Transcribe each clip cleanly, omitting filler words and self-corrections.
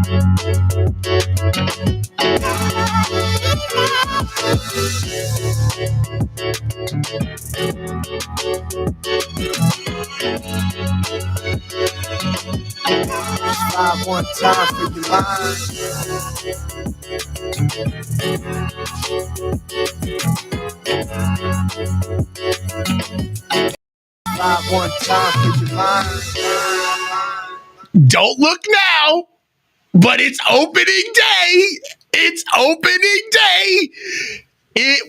Live one time for your mind. Live one time for your mind. Don't look now, but it's opening day. It's opening day.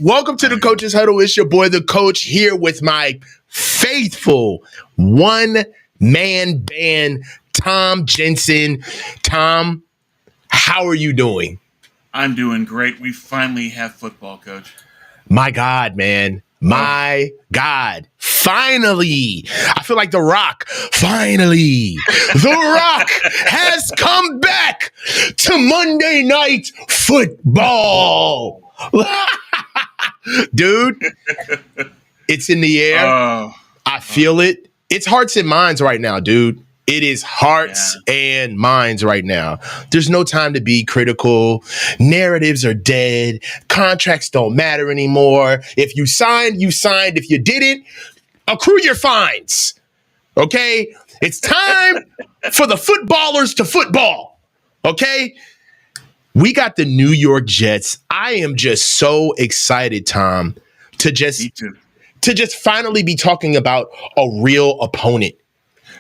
Welcome to the Coach's Huddle. It's your boy, the Coach, here with my faithful one-man band, Tom Jensen. Tom, how are you doing? I'm doing great. We finally have football, Coach. My God, man. My God. Finally. I feel like The Rock. Finally. The Rock has come back to Monday Night Football. Dude, it's in the air. I feel it. It's hearts and minds right now, dude. It is hearts and minds right now. There's no time to be critical. Narratives are dead. Contracts don't matter anymore. If you signed, you signed. If you didn't, accrue your fines. Okay? It's time for the footballers to football. Okay? We got the New York Jets. I am just so excited, Tom, to just finally be talking about a real opponent.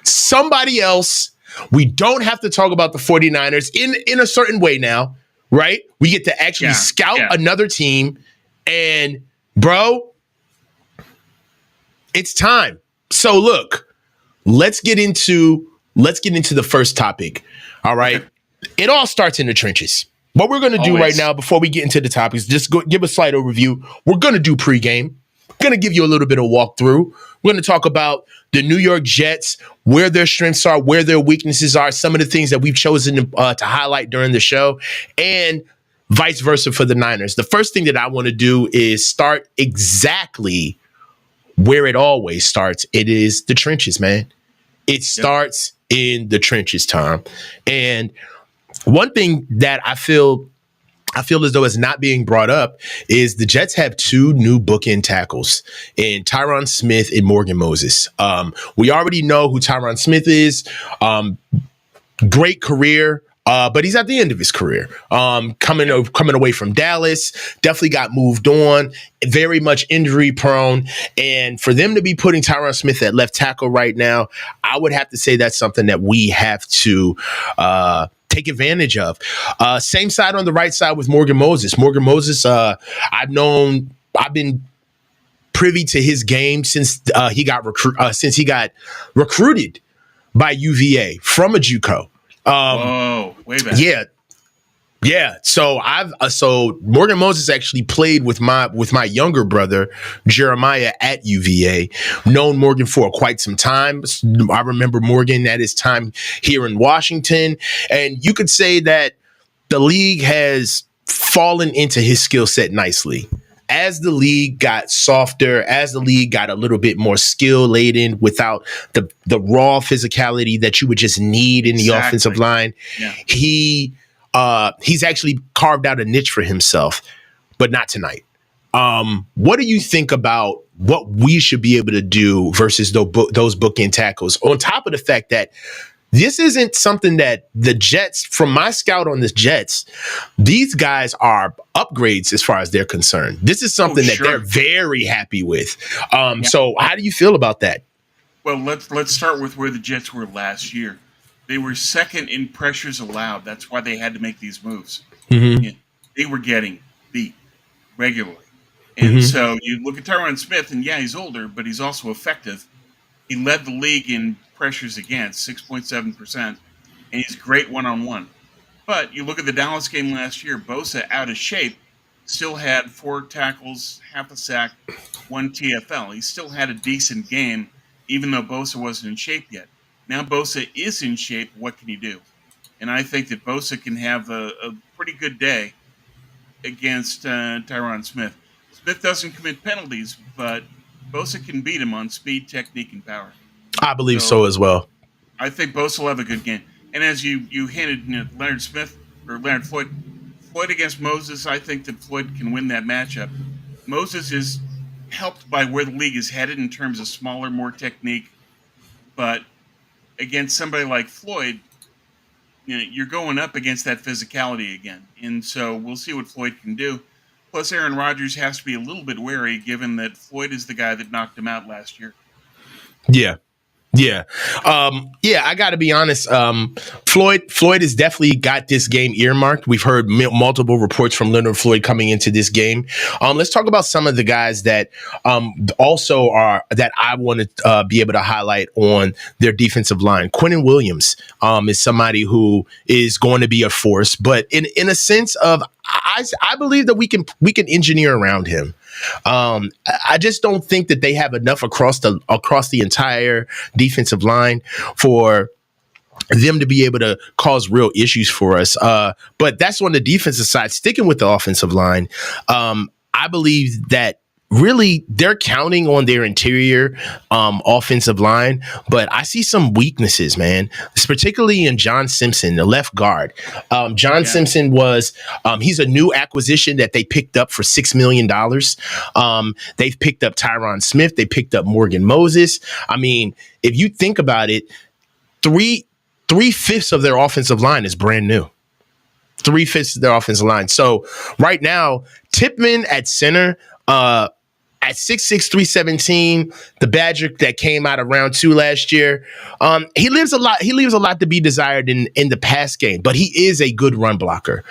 Somebody else. We don't have to talk about the 49ers in a certain way now, right? We get to actually scout another team. And, bro, it's time. So, look, let's get into the first topic, all right? It all starts in the trenches. What we're going to do right now before we get into the topics, just give a slight overview. We're going to do pregame. Going to give you a little bit of walkthrough. We're going to talk about the New York Jets, where their strengths are, where their weaknesses are, some of the things that we've chosen to highlight during the show, and vice versa for the Niners. The first thing that I want to do is start exactly where it always starts. It is the trenches, man. It starts in the trenches, Tom. And one thing that I feel as though it's not being brought up is the Jets have two new bookend tackles in Tyron Smith and Morgan Moses. We already know who Tyron Smith is. Great career, but he's at the end of his career. Coming away from Dallas, definitely got moved on, very much injury prone. And for them to be putting Tyron Smith at left tackle right now, I would have to say that's something that we have to take advantage of. Same side on the right side with Morgan Moses. Morgan Moses, I've been privy to his game since he got recruited by UVA from a JUCO. Whoa, way back. Yeah. So Morgan Moses actually played with my younger brother Jeremiah at UVA. Known Morgan for quite some time. I remember Morgan at his time here in Washington, and you could say that the league has fallen into his skill set nicely. As the league got softer, as the league got a little bit more skill laden without the raw physicality that you would just need in the offensive line, he's actually carved out a niche for himself, but not tonight. What do you think about what we should be able to do versus those bookend tackles? On top of the fact that this isn't something that the Jets, from my scout on the Jets, these guys are upgrades as far as they're concerned. This is something that they're very happy with. So how do you feel about that? Well, let's start with where the Jets were last year. They were second in pressures allowed. That's why they had to make these moves. Mm-hmm. They were getting beat regularly. And so you look at Tyron Smith, and he's older, but he's also effective. He led the league in pressures against, 6.7%, and he's great one-on-one. But you look at the Dallas game last year, Bosa, out of shape, still had 4 tackles, half a sack, 1 TFL. He still had a decent game, even though Bosa wasn't in shape yet. Now Bosa is in shape. What can he do? And I think that Bosa can have a pretty good day against Tyron Smith. Smith doesn't commit penalties, but Bosa can beat him on speed, technique, and power. I believe so as well. I think Bosa will have a good game. And as you hinted, Leonard Smith or Leonard Floyd against Moses, I think that Floyd can win that matchup. Moses is helped by where the league is headed in terms of smaller, more technique, but against somebody like Floyd, you're going up against that physicality again, and so we'll see what Floyd can do. Plus, Aaron Rodgers has to be a little bit wary, given that Floyd is the guy that knocked him out last year. Yeah. Yeah. I got to be honest. Floyd has definitely got this game earmarked. We've heard multiple reports from Leonard Floyd coming into this game. Let's talk about some of the guys that also are that I want to be able to highlight on their defensive line. Quinnen Williams is somebody who is going to be a force, but in a sense of I believe that we can engineer around him. I just don't think that they have enough across the entire defensive line for them to be able to cause real issues for us. But that's on the defensive side. Sticking with the offensive line, I believe that really they're counting on their interior offensive line, but I see some weaknesses, man. It's particularly in John Simpson, the left guard. Simpson was he's a new acquisition that they picked up for $6 million. They've picked up Tyron Smith. They picked up Morgan Moses. I mean, if you think about it, three-fifths of their offensive line is brand new. 3/5 of their offensive line. So right now, Tipman at center, at 6'6", 317, the Badger that came out of round 2 last year, he leaves a lot to be desired in the pass game, but he is a good run blocker.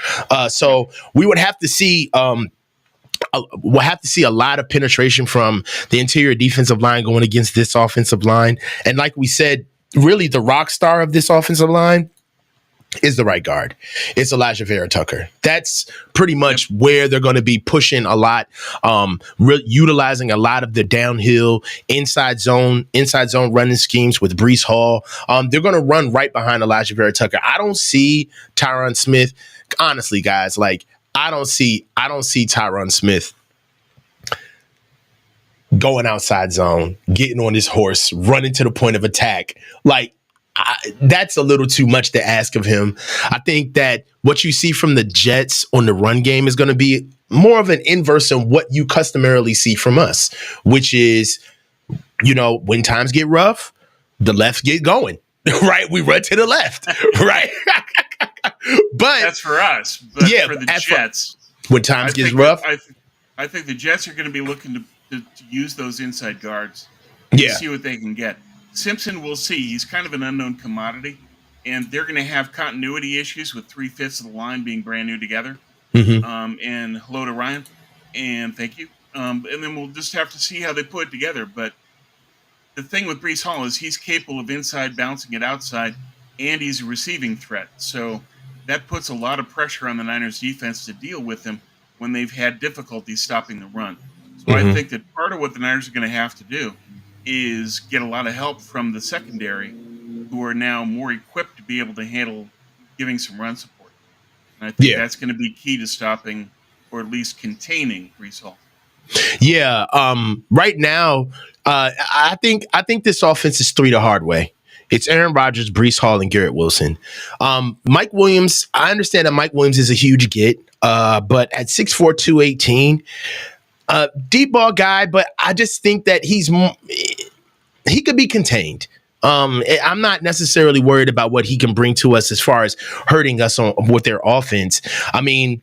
So we would have to see we'll have to see a lot of penetration from the interior defensive line going against this offensive line. And like we said, really the rock star of this offensive line is the right guard. It's Elijah Vera-Tucker. That's pretty much where they're going to be pushing a lot, utilizing a lot of the downhill inside zone running schemes with Breece Hall. They're going to run right behind Elijah Vera-Tucker. I don't see Tyron Smith. Honestly, guys, like I don't see Tyron Smith going outside zone, getting on his horse, running to the point of attack. Like, that's a little too much to ask of him. I think that what you see from the Jets on the run game is going to be more of an inverse of what you customarily see from us, which is, when times get rough, the left get going, right? We run to the left, right? But that's for us. But for the Jets, when times get rough, I think the Jets are going to be looking to use those inside guards to see what they can get. Simpson, we'll see. He's kind of an unknown commodity, and they're going to have continuity issues with 3/5 of the line being brand new together. Mm-hmm. And hello to Ryan, and thank you. And then we'll just have to see how they put it together. But the thing with Breece Hall is he's capable of inside bouncing it outside, and he's a receiving threat. So that puts a lot of pressure on the Niners defense to deal with him when they've had difficulty stopping the run. So I think that part of what the Niners are going to have to do is get a lot of help from the secondary, who are now more equipped to be able to handle giving some run support. And I think that's going to be key to stopping or at least containing Breece Hall. Yeah. Right now, I think this offense is 3 the hard way. It's Aaron Rodgers, Breece Hall, and Garrett Wilson. Mike Williams, I understand that Mike Williams is a huge get, but at 6'4", 218, deep ball guy, but I just think that he could be contained. I'm not necessarily worried about what he can bring to us as far as hurting us with their offense. I mean,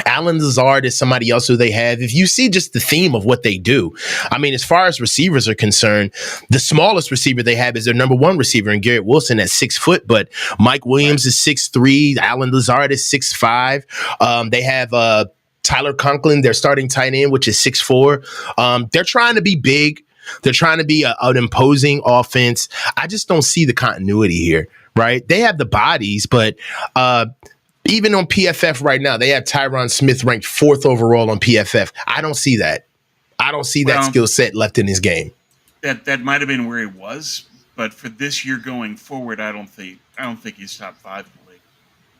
Allen Lazard is somebody else who they have. If you see just the theme of what they do, I mean, as far as receivers are concerned, the smallest receiver they have is their number 1 receiver in Garrett Wilson at 6 foot, but Mike Williams is 6'3", Allen Lazard is 6'5". They have Tyler Conklin, their starting tight end, which is 6'4". They're trying to be big. They're trying to be an imposing offense. I just don't see the continuity here, right? They have the bodies, but even on PFF right now, they have Tyron Smith ranked 4th overall on PFF. I don't see that. I don't see that skill set left in his game. That might have been where he was, but for this year going forward, I don't think he's top 5 in the league.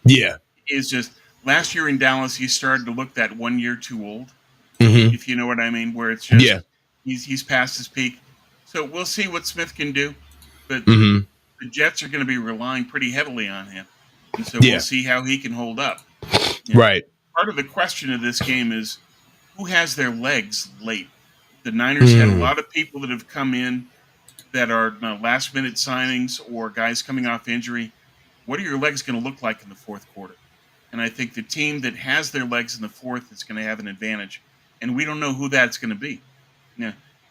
Yeah, it's just last year in Dallas, he started to look that 1 year too old, if you know what I mean. Where it's just he's past his peak. So we'll see what Smith can do, but the the Jets are going to be relying pretty heavily on him, and so Yeah. we'll see how he can hold up. Right. Part of the question of this game is who has their legs late. The Niners had a lot of people that have come in that are last-minute signings or guys coming off injury. What are your legs going to look like in the fourth quarter? And I think the team that has their legs in the fourth is going to have an advantage. And we don't know who that's going to be.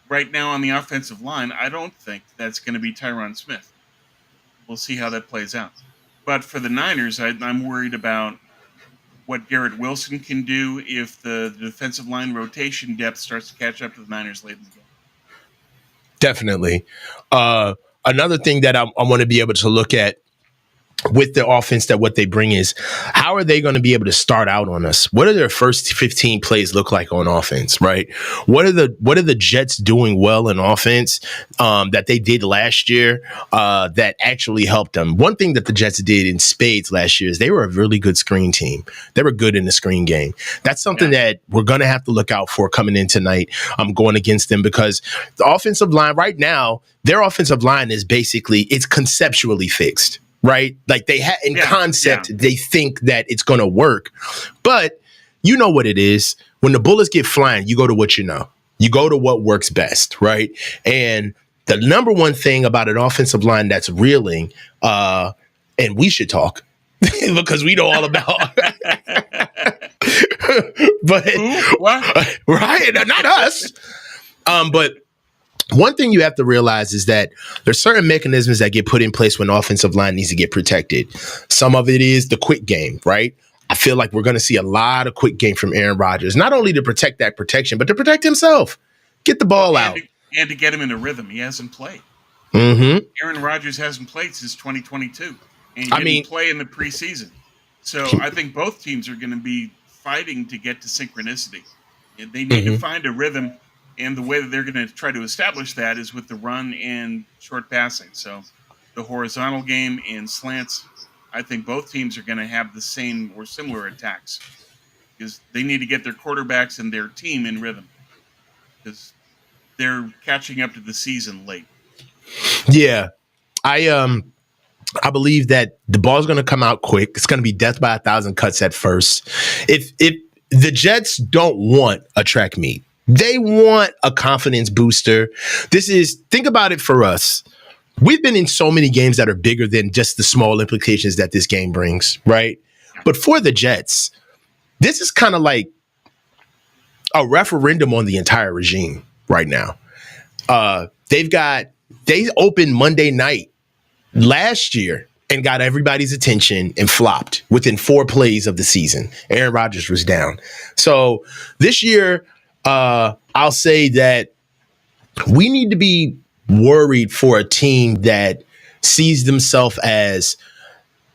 Right now on the offensive line, I don't think that's going to be Tyron Smith. We'll see how that plays out. But for the Niners, I'm worried about what Garrett Wilson can do if the defensive line rotation depth starts to catch up to the Niners late in the game. Definitely. Another thing that I want to be able to look at with the offense, that what they bring is, how are they going to be able to start out on us? What do their first 15 plays look like on offense, right? What are the Jets doing well in offense that they did last year that actually helped them? One thing that the Jets did in spades last year is they were a really good screen team. They were good in the screen game. That's something that we're going to have to look out for coming in tonight. I'm going against them because the offensive line right now, their offensive line is basically, it's conceptually fixed. Right? Like they had in concept, they think that it's going to work, but you know what it is. When the bullets get flying, you go to what you know. You go to what works best, right? And the number one thing about an offensive line that's reeling, and we should talk because we know all about. But what? Right? Not us. But one thing you have to realize is that there's certain mechanisms that get put in place when offensive line needs to get protected. Some of it is the quick game, right? I feel like we're going to see a lot of quick game from Aaron Rodgers, not only to protect that protection, but to protect himself. Get the ball out. And to get him in a rhythm. He hasn't played. Mm-hmm. Aaron Rodgers hasn't played since 2022. And he didn't play in the preseason. So I think both teams are going to be fighting to get to synchronicity. They need to find a rhythm. And the way that they're going to try to establish that is with the run and short passing. So the horizontal game and slants, I think both teams are going to have the same or similar attacks because they need to get their quarterbacks and their team in rhythm because they're catching up to the season late. Yeah. I believe that the ball's going to come out quick. It's going to be death by 1,000 cuts at first. If the Jets don't want a track meet, they want a confidence booster. Think about it for us. We've been in so many games that are bigger than just the small implications that this game brings, right? But for the Jets, this is kind of like a referendum on the entire regime right now. They opened Monday night last year and got everybody's attention and flopped within 4 plays of the season. Aaron Rodgers was down. So this year, I'll say that we need to be worried for a team that sees themselves as,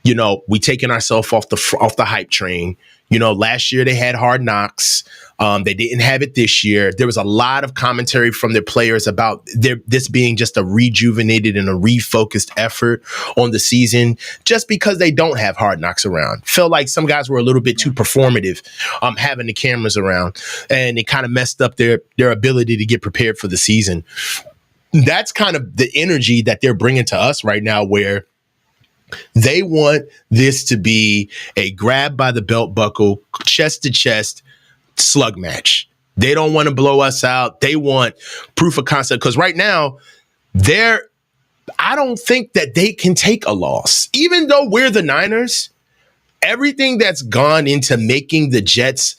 we taking ourselves off the hype train. Last year they had Hard Knocks. They didn't have it this year. There was a lot of commentary from their players about this being just a rejuvenated and a refocused effort on the season, just because they don't have Hard Knocks around. Felt like some guys were a little bit too performative, having the cameras around, and it kind of messed up their ability to get prepared for the season. That's kind of the energy that they're bringing to us right now, where they want this to be a grab by the belt buckle, chest to chest slug match. They don't want to blow us out. They want proof of concept, because right now I don't think that they can take a loss. Even though we're the Niners, everything that's gone into making the Jets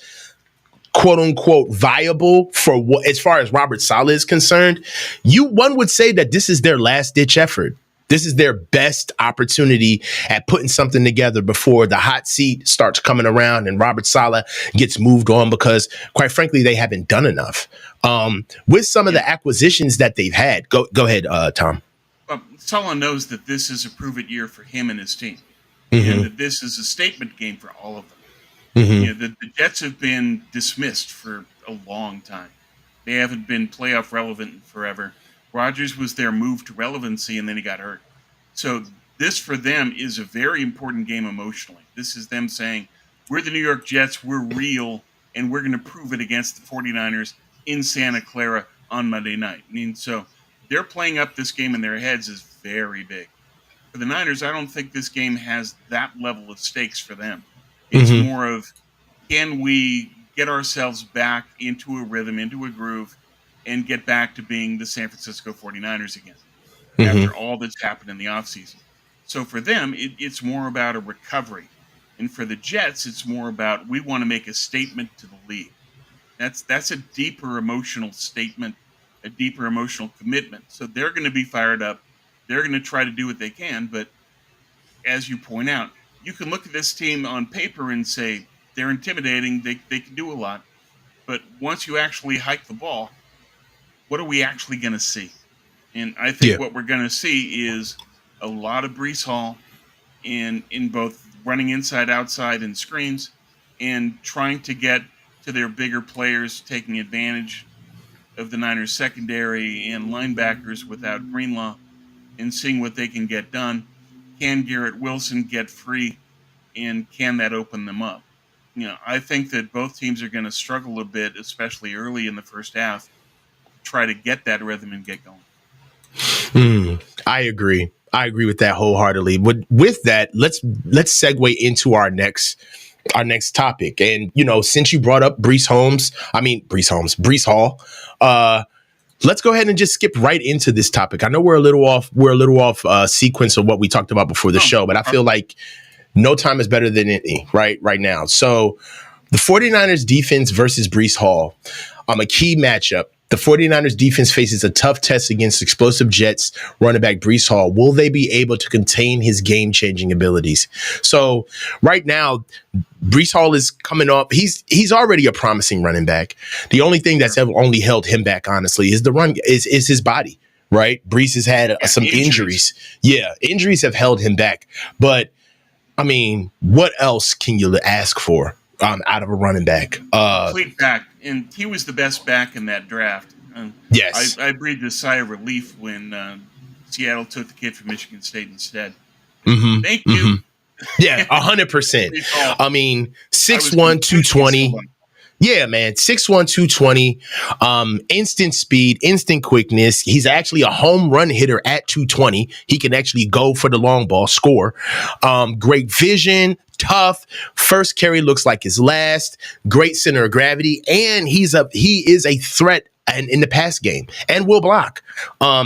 quote unquote viable for as far as Robert Saleh is concerned, one would say that this is their last ditch effort. This is their best opportunity at putting something together before the hot seat starts coming around and Robert Saleh gets moved on, because quite frankly, they haven't done enough. With some of the acquisitions that they've had. Go ahead, Tom. Well, Saleh knows that this is a prove-it year for him and his team. And that this is a statement game for all of them. The Jets have been dismissed for a long time. They haven't been playoff relevant forever. Rodgers was their move to relevancy, and then he got hurt. So this, for them, is a very important game emotionally. This is them saying, we're the New York Jets, we're real, and we're going to prove it against the 49ers in Santa Clara on Monday night. So they're playing up this game in their heads is very big. For the Niners, I don't think this game has that level of stakes for them. It's Mm-hmm. more of, can we get ourselves back into a rhythm, into a groove, and get back to being the San Francisco 49ers again Mm-hmm. after all that's happened in the offseason. So for them, it's more about a recovery. And for the Jets, it's more about, we want to make a statement to the league. That's a deeper emotional statement, a deeper emotional commitment. So they're going to be fired up. They're going to try to do what they can, but as you point out, you can look at this team on paper and say they're intimidating. They can do a lot, but once you actually hike the ball, what are we actually going to see? And I think Yeah. what we're going to see is a lot of Breece Hall in both running inside, outside, and screens, and trying to get to their bigger players, taking advantage of the Niners secondary and linebackers without Greenlaw, and seeing what they can get done. Can Garrett Wilson get free, and can that open them up? I think that both teams are going to struggle a bit, especially early in the first half, to try to get that rhythm and get going. I agree. I agree with that wholeheartedly. With that, let's segue into our next topic. And since you brought up Breece Hall, let's go ahead and just skip right into this topic. I know we're a little off sequence of what we talked about before the show, but I feel like no time is better than any right now. So the 49ers defense versus Breece Hall, a key matchup. The 49ers defense faces a tough test against explosive Jets running back Breece Hall. Will they be able to contain his game-changing abilities? So right now, Breece Hall is coming up. He's already a promising running back. The only thing that's ever only held him back, honestly, is the run is his body. Right? Breece has had some injuries. Yeah, injuries have held him back. But I mean, what else can you ask for out of a running back? Complete back, and he was the best back in that draft. Yes. I breathed a sigh of relief when Seattle took the kid from Michigan State instead. Mm-hmm. Thank you. Yeah, 100%. I mean, 6'1", 220. Yeah, man. 6'1", 220. Instant speed, instant quickness. He's actually a home run hitter at 220. He can actually go for the long ball, score. Great vision, tough. First carry looks like his last. Great center of gravity. And he is a threat and in the pass game and will block.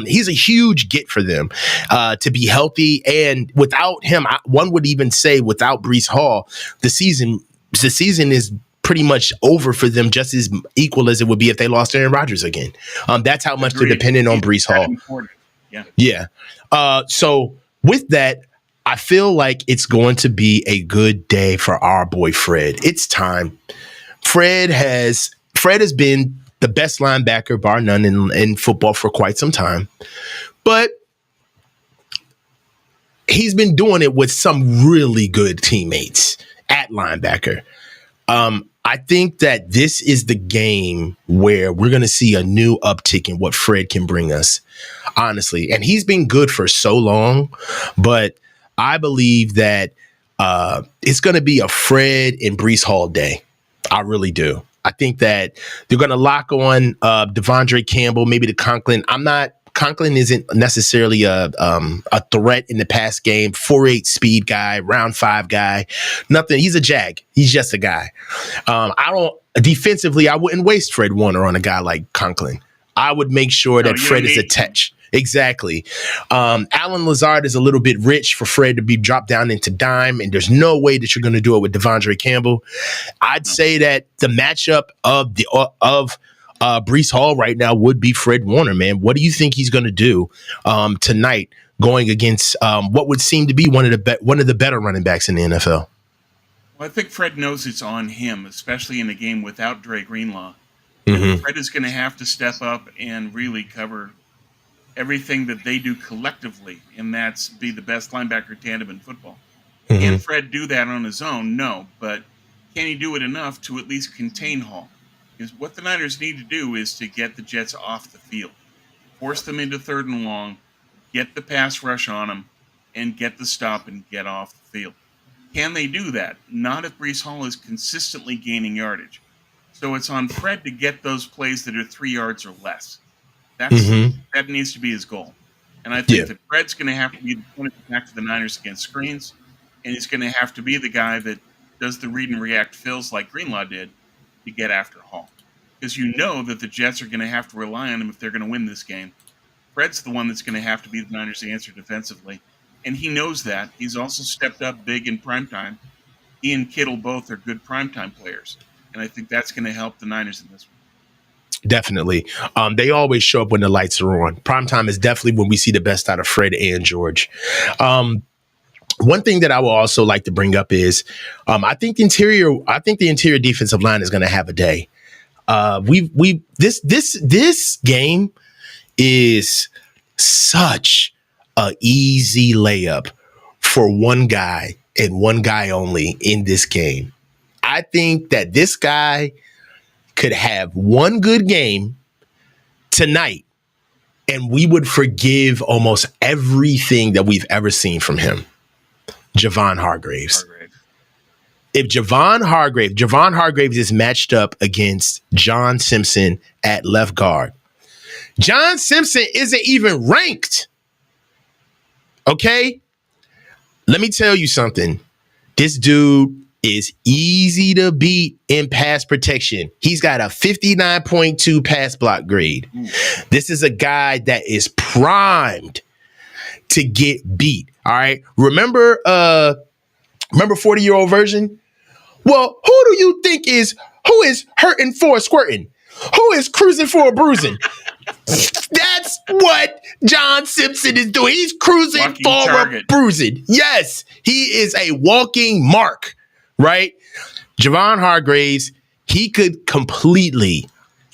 He's a huge get for them to be healthy. And without him, one would even say without Breece Hall, the season is pretty much over for them, just as equal as it would be if they lost Aaron Rodgers again. That's how much they're dependent on Breece Hall. Yeah. So with that, I feel like it's going to be a good day for our boy Fred. It's time. Fred has been the best linebacker, bar none, in football for quite some time. But he's been doing it with some really good teammates at linebacker. I think that this is the game where we're going to see a new uptick in what Fred can bring us, honestly. And he's been good for so long, but I believe that it's going to be a Fred and Breece Hall day. I really do. I think that they're going to lock on Devondre Campbell, maybe to Conklin. Conklin isn't necessarily a threat in the pass game. 4.8 speed guy, round 5 guy. Nothing. He's a jag. He's just a guy. Defensively, I wouldn't waste Fred Warner on a guy like Conklin. I would make sure that Fred is attached. Exactly. Alan Lazard is a little bit rich for Fred to be dropped down into dime, and there's no way that you're going to do it with Devondre Campbell. I'd say that the matchup of Breece Hall right now would be Fred Warner, man. What do you think he's going to do tonight going against what would seem to be one of the better running backs in the NFL? Well, I think Fred knows it's on him, especially in a game without Dre Greenlaw. Mm-hmm. Fred is going to have to step up and really cover everything that they do collectively, and that's be the best linebacker tandem in football. Mm-hmm. Can Fred do that on his own? No, but can he do it enough to at least contain Hall? Because what the Niners need to do is to get the Jets off the field, force them into 3rd and long, get the pass rush on them, and get the stop and get off the field. Can they do that? Not if Breece Hall is consistently gaining yardage. So it's on Fred to get those plays that are 3 yards or less. That needs to be his goal. And I think that Fred's going to have to be the point of attack for the Niners against screens, and he's going to have to be the guy that does the read and react fills like Greenlaw did to get after Hall. Because you know that the Jets are going to have to rely on him if they're going to win this game. Fred's the one that's going to have to be the Niners' answer defensively, and he knows that. He's also stepped up big in primetime. He and Kittle both are good primetime players, and I think that's going to help the Niners in this one. Definitely. They always show up when the lights are on. Primetime is definitely when we see the best out of Fred and George. One thing that I will also like to bring up is I think the interior defensive line is going to have a day. This game is such a easy layup for one guy and one guy only in this game. I think that this guy could have one good game tonight and we would forgive almost everything that we've ever seen from him. Javon Hargraves. If Javon Hargraves is matched up against John Simpson at left guard, John Simpson isn't even ranked. Okay? Let me tell you something. This dude is easy to beat in pass protection. He's got a 59.2 pass block grade. This is a guy that is primed to get beat. All right. Remember 40-year-old version? Well, who do you think is hurting for a squirting? Who is cruising for a bruising? That's what John Simpson is doing. He's cruising Walking for target. a bruising. Yes, he is a walking mark, right? Javon Hargraves, he could completely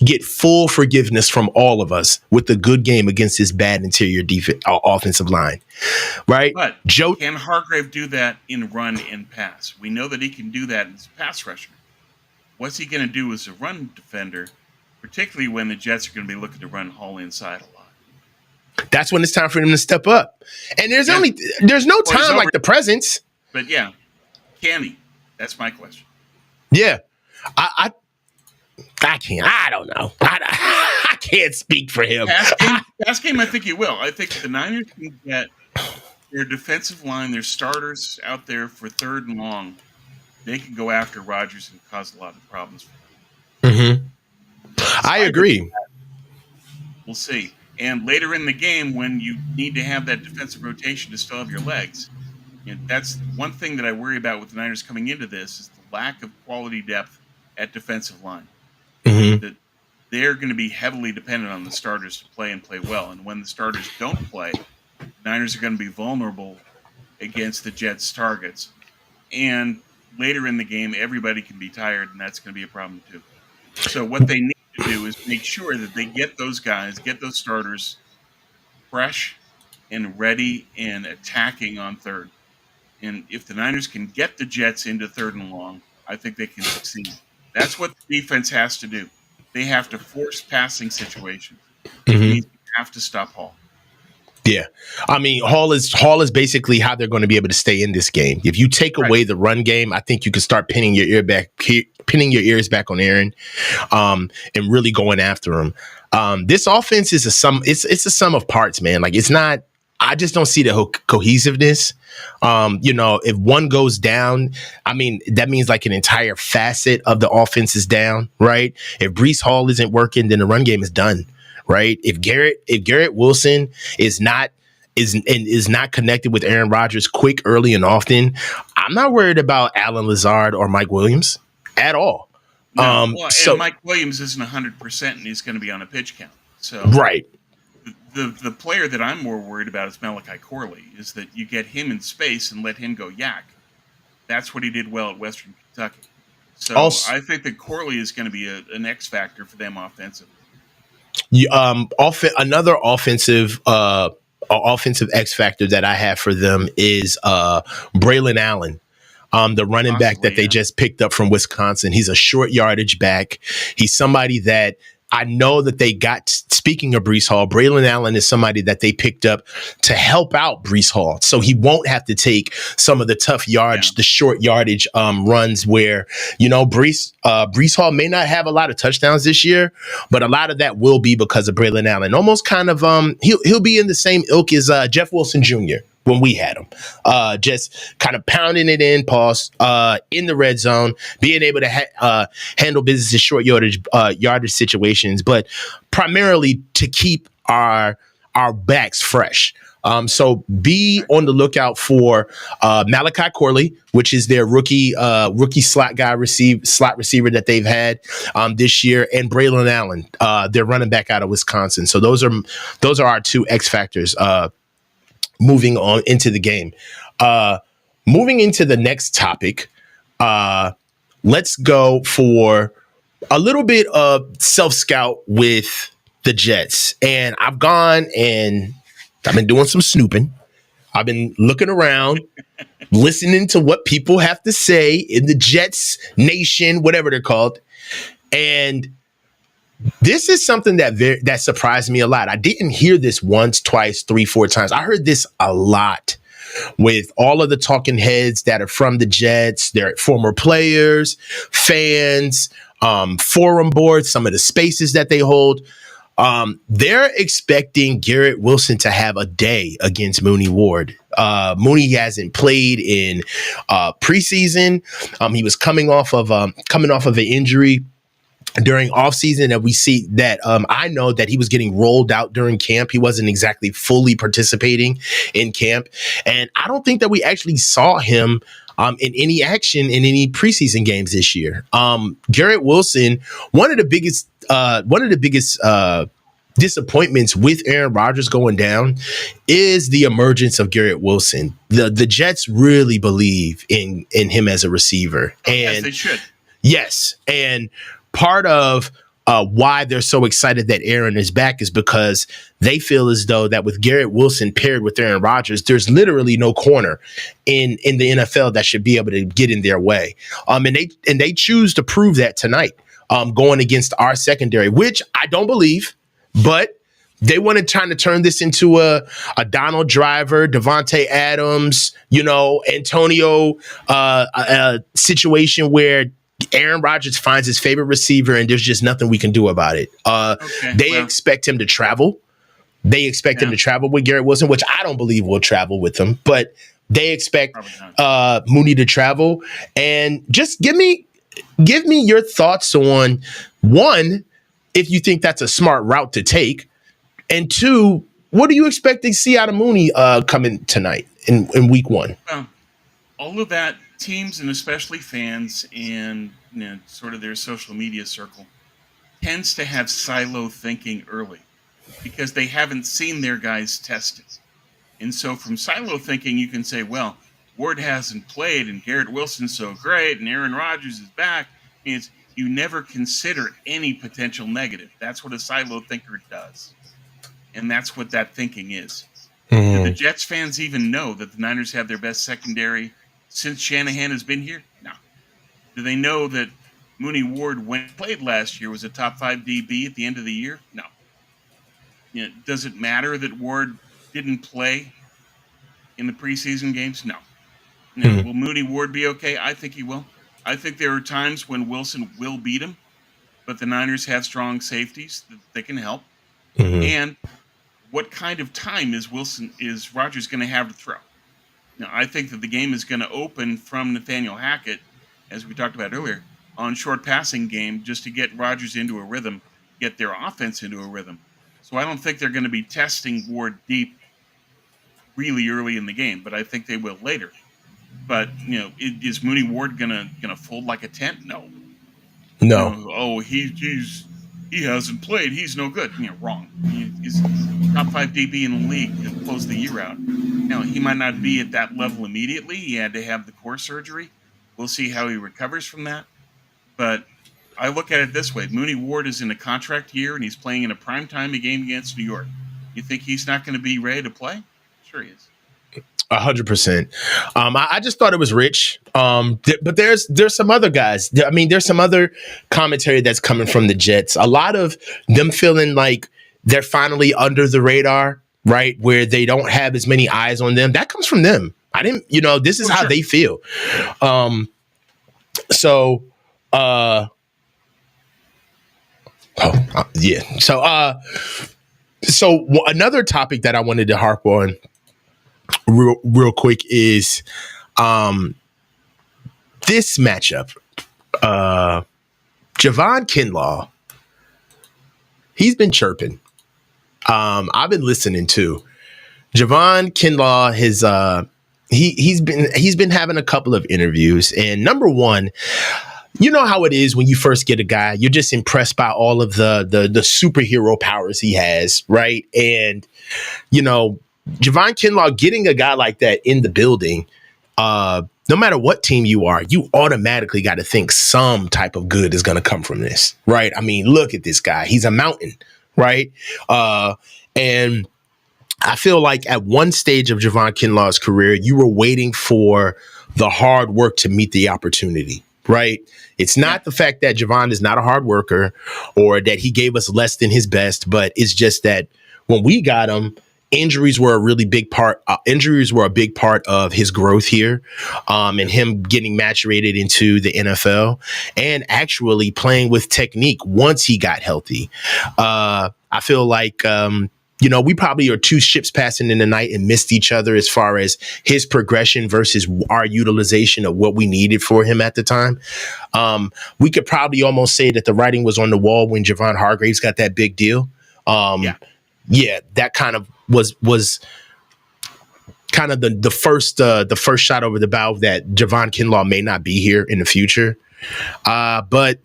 get full forgiveness from all of us with a good game against his bad interior offensive line, right? But can Hargrave do that in run and pass? We know that he can do that as a pass rusher. What's he going to do as a run defender, particularly when the Jets are going to be looking to run Hall inside a lot? That's when it's time for him to step up. And there's no time like the presence. But yeah, can he? That's my question. Yeah. I can't. I don't know. I can't speak for him. Pass game, I think he will. I think the Niners can get their defensive line, their starters out there for third and long. They can go after Rodgers and cause a lot of problems for them. Mm-hmm. I agree. We'll see. And later in the game, when you need to have that defensive rotation to still have your legs, that's one thing that I worry about with the Niners coming into this is the lack of quality depth at defensive line. Mm-hmm. That they're going to be heavily dependent on the starters to play and play well. And when the starters don't play, the Niners are going to be vulnerable against the Jets' targets. And later in the game, everybody can be tired, and that's going to be a problem too. So what they need to do is make sure that they get those guys, get those starters fresh and ready and attacking on third. And if the Niners can get the Jets into third and long, I think they can succeed. That's what the defense has to do. They have to force passing situations. Mm-hmm. They have to stop Hall. Yeah. I mean, Hall is basically how they're going to be able to stay in this game. If you take away the run game, I think you can start pinning your ears back on Aaron, and really going after him. This offense is a sum of parts, man. Like, it's not, I just don't see the cohesiveness. If one goes down, I mean, that means like an entire facet of the offense is down, right? If Breece Hall isn't working, then the run game is done, right? If Garrett Wilson is not connected with Aaron Rodgers quick, early, and often, I'm not worried about Allen Lazard or Mike Williams at all. And Mike Williams isn't 100%, and he's going to be on a pitch count. So right. The player that I'm more worried about is Malachi Corley, is that you get him in space and let him go yak. That's what he did well at Western Kentucky. So I think that Corley is going to be an X factor for them offensively. Another offensive X factor that I have for them is Braylon Allen. The running back that they just picked up from Wisconsin. He's a short yardage back. He's somebody that I know that they got, speaking of Breece Hall, Braylon Allen is somebody that they picked up to help out Breece Hall. So he won't have to take some of the tough yards, the short yardage runs where, Breece Hall may not have a lot of touchdowns this year, but a lot of that will be because of Braylon Allen. Almost kind of, he'll be in the same ilk as Jeff Wilson Jr. when we had him, just kind of pounding it in, in the red zone, being able to handle business in short yardage situations, but primarily to keep our backs fresh. So be on the lookout for Malachi Corley, which is their rookie slot receiver that they've had this year, and Braylon Allen, their running back out of Wisconsin. So those are our two X factors. Moving on into the game. Moving into the next topic, let's go for a little bit of self-scout with the Jets. And I've gone and I've been doing some snooping. I've been looking around, listening to what people have to say in the Jets Nation, whatever they're called. And this is something that surprised me a lot. I didn't hear this once, twice, 3, 4 times. I heard this a lot with all of the talking heads that are from the Jets. They're former players, fans, forum boards, some of the spaces that they hold. They're expecting Garrett Wilson to have a day against Mooney Ward. Mooney hasn't played in preseason. He was coming off of an injury during offseason, and we see that I know that he was getting rolled out during camp. He wasn't exactly fully participating in camp. And I don't think that we actually saw him in any action in any preseason games this year. Garrett Wilson, one of the biggest disappointments with Aaron Rodgers going down is the emergence of Garrett Wilson. The Jets really believe in him as a receiver. And yes, they should. Yes. And part of why they're so excited that Aaron is back is because they feel as though that with Garrett Wilson paired with Aaron Rodgers, there's literally no corner in the NFL that should be able to get in their way. And they choose to prove that tonight, going against our secondary, which I don't believe, but they wanted trying to turn this into a Donald Driver, Devontae Adams, Antonio situation where Aaron Rodgers finds his favorite receiver and there's just nothing we can do about it. They expect him to travel. They expect him to travel with Garrett Wilson, which I don't believe will travel with him, but they expect Mooney to travel. And just give me your thoughts on, one, if you think that's a smart route to take, and two, what do you expect to see out of Mooney coming tonight in week 1? All of that, teams and especially fans and sort of their social media circle tends to have silo thinking early because they haven't seen their guys tested. And so from silo thinking, you can say, well, Ward hasn't played and Garrett Wilson's so great and Aaron Rodgers is back. You never consider any potential negative. That's what a silo thinker does. And that's what that thinking is. Mm-hmm. Do the Jets fans even know that the Niners have their best secondary since Shanahan has been here? No. Do they know that Mooney Ward, when he played last year, was a top 5 DB at the end of the year? No. Does it matter that Ward didn't play in the preseason games? No. Mm-hmm. Will Mooney Ward be okay? I think he will. I think there are times when Wilson will beat him, but the Niners have strong safeties that can help. Mm-hmm. And what kind of time is Rodgers going to have to throw? Now, I think that the game is going to open from Nathaniel Hackett, as we talked about earlier, on short passing game just to get Rodgers into a rhythm, get their offense into a rhythm. So I don't think they're going to be testing Ward deep really early in the game, but I think they will later. But, is Mooney Ward going to fold like a tent? No. He hasn't played. He's no good. Wrong. He's top 5 DB in the league to close the year out. Now, he might not be at that level immediately. He had to have the core surgery. We'll see how he recovers from that. But I look at it this way. Mooney Ward is in a contract year, and he's playing in a primetime game against New York. You think he's not going to be ready to play? Sure he is. 100%. I just thought it was rich. But there's some other guys. I mean, there's some other commentary that's coming from the Jets. A lot of them feeling like they're finally under the radar, right? Where they don't have as many eyes on them. That comes from them. This is how they feel. Yeah. So another topic that I wanted to harp on real quick is this matchup. Javon Kinlaw, he's been chirping. I've been listening to Javon Kinlaw. He's been having a couple of interviews, and number one, you know how it is when you first get a guy, you're just impressed by all of the superhero powers he has, right? And Javon Kinlaw, getting a guy like that in the building, no matter what team you are, you automatically got to think some type of good is going to come from this, right? I mean, look at this guy. He's a mountain, right? And I feel like at one stage of Javon Kinlaw's career, you were waiting for the hard work to meet the opportunity, right? It's not the fact that Javon is not a hard worker or that he gave us less than his best, but it's just that when we got him, injuries were a big part of his growth here, and him getting maturated into the NFL and actually playing with technique once he got healthy. I feel like, we probably are two ships passing in the night and missed each other as far as his progression versus our utilization of what we needed for him at the time. We could probably almost say that the writing was on the wall when Javon Hargraves got that big deal. That kind of was kind of the first shot over the bow that Javon Kinlaw may not be here in the future. But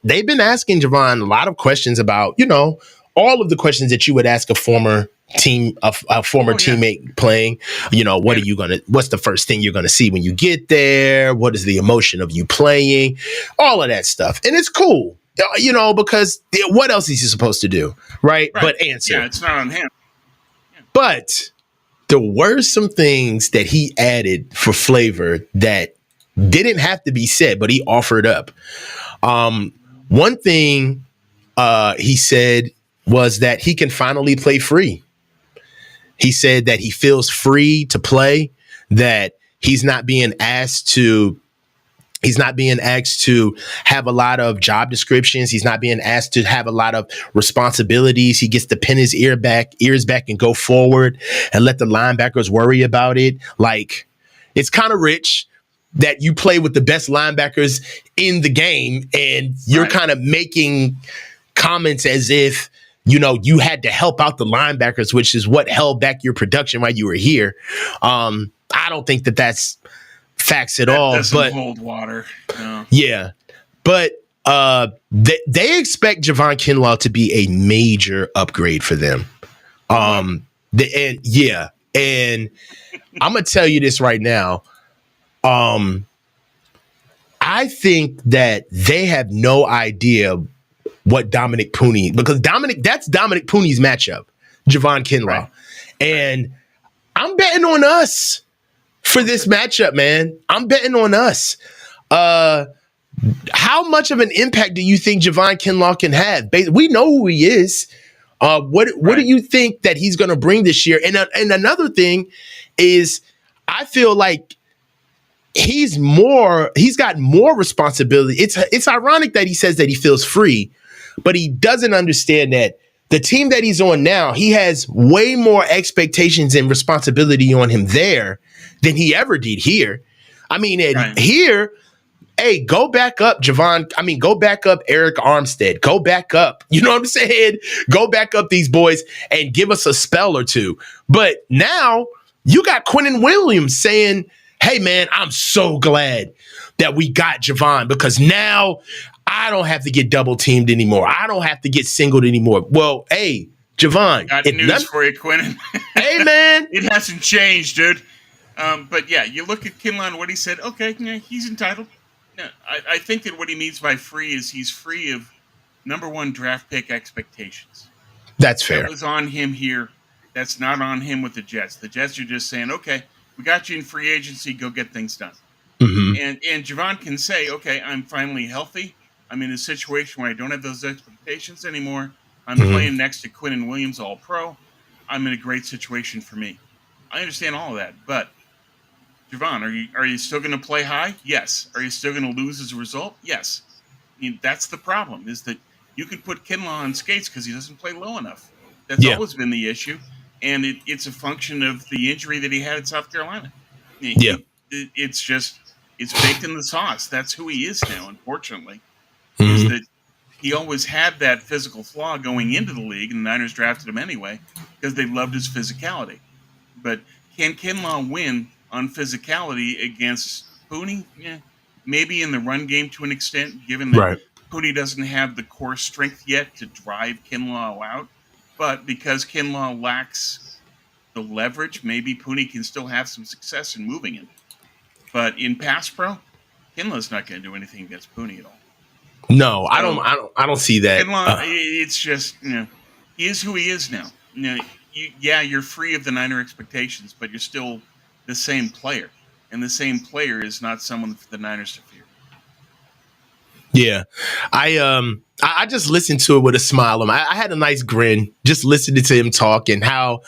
they've been asking Javon a lot of questions about, all of the questions that you would ask a former teammate playing. What's the first thing you're gonna see when you get there? What is the emotion of you playing? All of that stuff. And it's cool, because what else is he supposed to do? Right. But answer. Yeah, it's not on him. Yeah. But there were some things that he added for flavor that didn't have to be said, but he offered up. One thing he said was that he can finally play free. He said that he feels free to play, that he's not being asked to have a lot of job descriptions. He's not being asked to have a lot of responsibilities. He gets to pin his ears back and go forward and let the linebackers worry about it. Like, it's kind of rich that you play with the best linebackers in the game and you're kind of making comments as if, you had to help out the linebackers, which is what held back your production while you were here. I don't think that that's facts at all. But hold water. No. Yeah. But they expect Javon Kinlaw to be a major upgrade for them. And I'm going to tell you this right now. I think that they have no idea what Dominic Pooney, because that's Dominic Pooney's matchup, Javon Kinlaw. Right. And I'm betting on us for this matchup, man. I'm betting on us. How much of an impact do you think Javon Kinlaw can have? We know who he is. What do you think that he's going to bring this year? And another thing is, I feel like he's got more responsibility. It's ironic that he says that he feels free, but he doesn't understand that the team that he's on now, he has way more expectations and responsibility on him there than he ever did here. I mean, here, hey, go back up, Javon. I mean, go back up Eric Armstead. Go back up. You know what I'm saying? Go back up these boys and give us a spell or two. But now you got Quinnen Williams saying, hey, man, I'm so glad that we got Javon because now I don't have to get double teamed anymore. I don't have to get singled anymore. Well, hey, Javon. Got news for you, Quinnen. Hey, man. It hasn't changed, dude. But yeah, you look at Kinlaw and what he said. Okay, yeah, he's entitled. Yeah, I think that what he means by free is he's free of number one draft pick expectations. That's fair. That was on him here. That's not on him with the Jets. The Jets are just saying, okay, we got you in free agency. Go get things done. And Javon can say, okay, I'm finally healthy. I'm in a situation where I don't have those expectations anymore. I'm playing next to Quinn and Williams, all pro. I'm in a great situation for me. I understand all of that, but Javon, are you still going to play high? Yes. Are you still going to lose as a result? Yes. I mean, that's the problem, is that you can put Kinlaw on skates because he doesn't play low enough. That's always been the issue, and it's a function of the injury that he had at South Carolina. It's baked in the sauce. That's who he is now, unfortunately, is that he always had that physical flaw going into the league, and the Niners drafted him anyway because they loved his physicality. But can Kinlaw win on physicality against Purdy? Yeah, maybe in the run game to an extent, given that Purdy doesn't have the core strength yet to drive Kinlaw out. But because Kinlaw lacks the leverage, maybe Purdy can still have some success in moving him. But in pass pro, Kinlaw's not going to do anything against Purdy at all. No, I don't see that. Kinlaw, it's just, he is who he is now. You're free of the Niner expectations, but you're still the same player, and the same player is not someone for the Niners to fear. Yeah, I just listened to it with a smile on. I had a nice grin just listening to him talk and how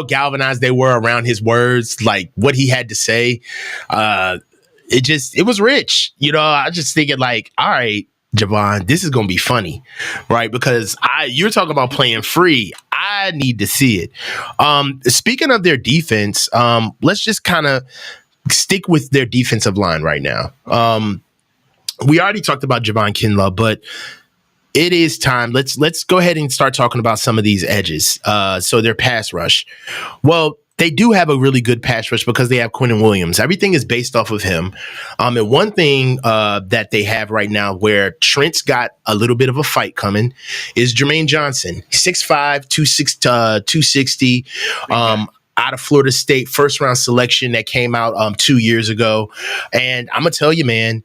galvanized they were around his words, like what he had to say. It was rich. I just thinking like, all right, Javon, this is going to be funny, right? Because you're talking about playing free. I need to see it. Speaking of their defense, let's just kind of stick with their defensive line right now. We already talked about Javon Kinlaw, but it is time. Let's go ahead and start talking about some of these edges. So their pass rush. Well, they do have a really good pass rush because they have Quinn and Williams. Everything is based off of him. And one thing that they have right now where Trent's got a little bit of a fight coming is Jermaine Johnson, 6'5", 260, out of Florida State, first round selection that came out 2 years ago. And I'm going to tell you, man,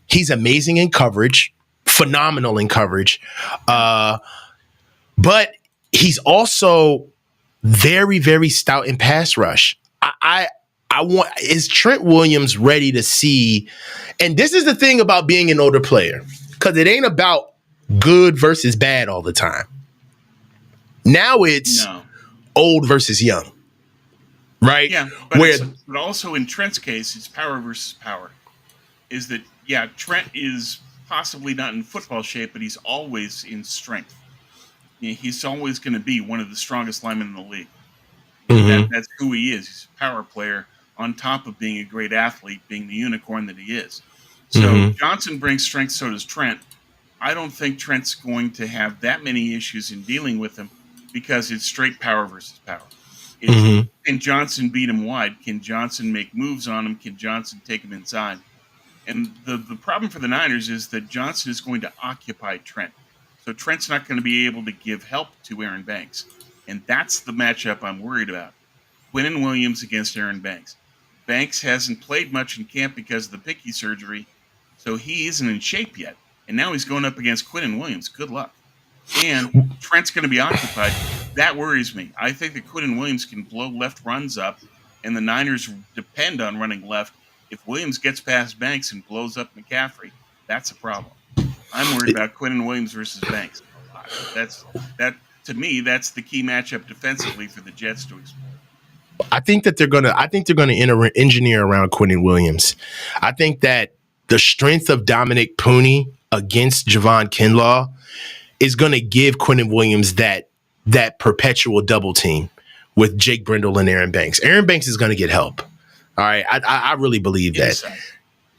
he's amazing in coverage, phenomenal in coverage. But he's also very, very stout in pass rush. Is Trent Williams ready to see? And this is the thing about being an older player, because it ain't about good versus bad all the time. Now it's old versus young, right? Yeah, but also in Trent's case, it's power versus power. Is that, Trent is possibly not in football shape, but he's always in strength. He's always going to be one of the strongest linemen in the league. That's who he is. He's a power player on top of being a great athlete, being the unicorn that he is. So Johnson brings strength, so does Trent. I don't think Trent's going to have that many issues in dealing with him because it's straight power versus power. Can Johnson beat him wide? Can Johnson make moves on him? Can Johnson take him inside? And the problem for the Niners is that Johnson is going to occupy Trent. So Trent's not going to be able to give help to Aaron Banks. And that's the matchup I'm worried about. Quinn and Williams against Aaron Banks. Banks hasn't played much in camp because of the picky surgery, so he isn't in shape yet. And now he's going up against Quinn and Williams. Good luck. And Trent's going to be occupied. That worries me. I think that Quinn and Williams can blow left runs up, and the Niners depend on running left. If Williams gets past Banks and blows up McCaffrey, that's a problem. I'm worried about Quinn and Williams versus Banks. To me, that's the key matchup defensively for the Jets to explore. I think they're gonna engineer around Quinn and Williams. I think that the strength of Dominic Purdy against Javon Kinlaw is gonna give Quinn and Williams that perpetual double team with Jake Brendel and Aaron Banks. Aaron Banks is gonna get help. All right, I really believe that. Inside.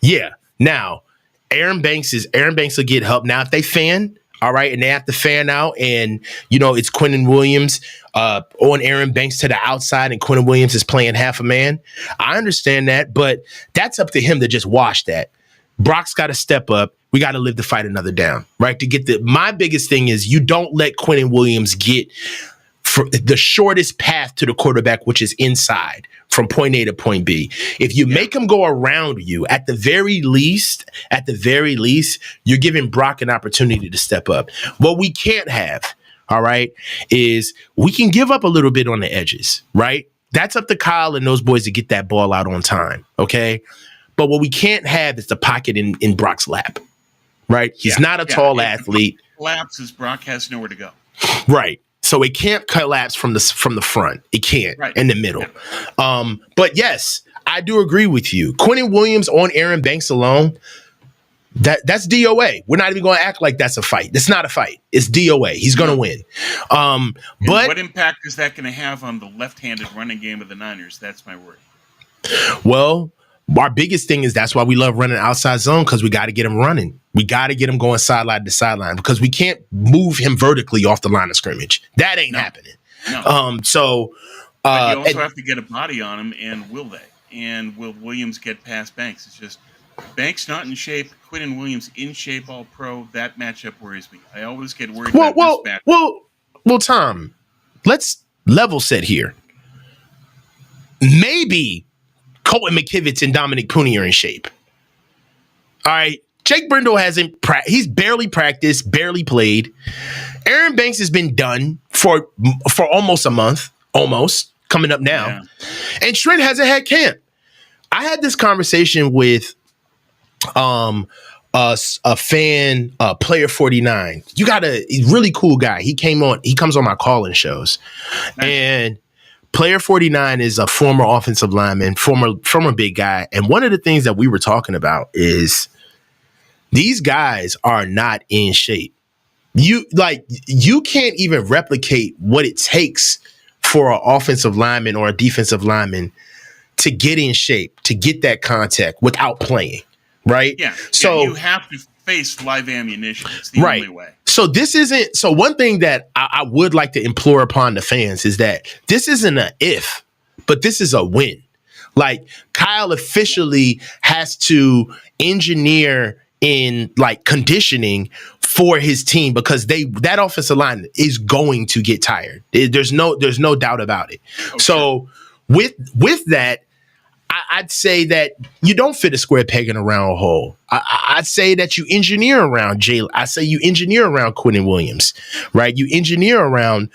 Yeah. Now, Aaron Banks will get help. Now, if they fan, all right, and they have to fan out, and it's Quinn and Williams on Aaron Banks to the outside, and Quinn and Williams is playing half a man. I understand that, but that's up to him to just wash that. Brock's got to step up. We got to live to fight another down, right? My biggest thing is you don't let Quinn and Williams get for the shortest path to the quarterback, which is inside from point A to point B. If you make him go around you, at the very least, you're giving Brock an opportunity to step up. What we can't have, all right, is we can give up a little bit on the edges, right? That's up to Kyle and those boys to get that ball out on time, okay? But what we can't have is the pocket in Brock's lap, right? He's not a tall athlete. If collapses, Brock has nowhere to go. Right. So it can't collapse from the front. It can't in the middle. Yeah. But yes, I do agree with you. Quinnen Williams on Aaron Banks alone, that's DOA. We're not even going to act like that's a fight. It's not a fight. It's DOA. He's going to win. But what impact is that going to have on the left-handed running game of the Niners? That's my worry. Well, our biggest thing is that's why we love running outside zone, because we got to get him running. We got to get him going sideline to sideline, because we can't move him vertically off the line of scrimmage. That ain't happening. No. But you also have to get a body on him, and will they? And will Williams get past Banks? It's just Banks not in shape, Quinnen Williams in shape, all pro. That matchup worries me. I always get worried about this matchup. Well, Tom, let's level set here. Maybe Colton McKivitz and Dominic Pooney are in shape. All right. Jake Brindle hasn't he's barely practiced, barely played. Aaron Banks has been done for almost a month, coming up now. Yeah. And Trent hasn't had camp. I had this conversation with a fan, Player 49. You got a really cool guy. He comes on my call-in shows. Nice. And Player 49 is a former offensive lineman, former big guy. And one of the things that we were talking about is these guys are not in shape. You can't even replicate what it takes for an offensive lineman or a defensive lineman to get in shape, to get that contact without playing, right? Yeah. So you have to face live ammunition. It's the only way. So one thing that I would like to implore upon the fans is that this isn't an if, but this is a when. Like, Kyle officially has to engineer in conditioning for his team, because that offensive line is going to get tired. There's no doubt about it. Okay. So with that, I'd say that you don't fit a square peg in a round hole. I'd say that you engineer around Jalen. I say you engineer around Quinnen Williams, right? You engineer around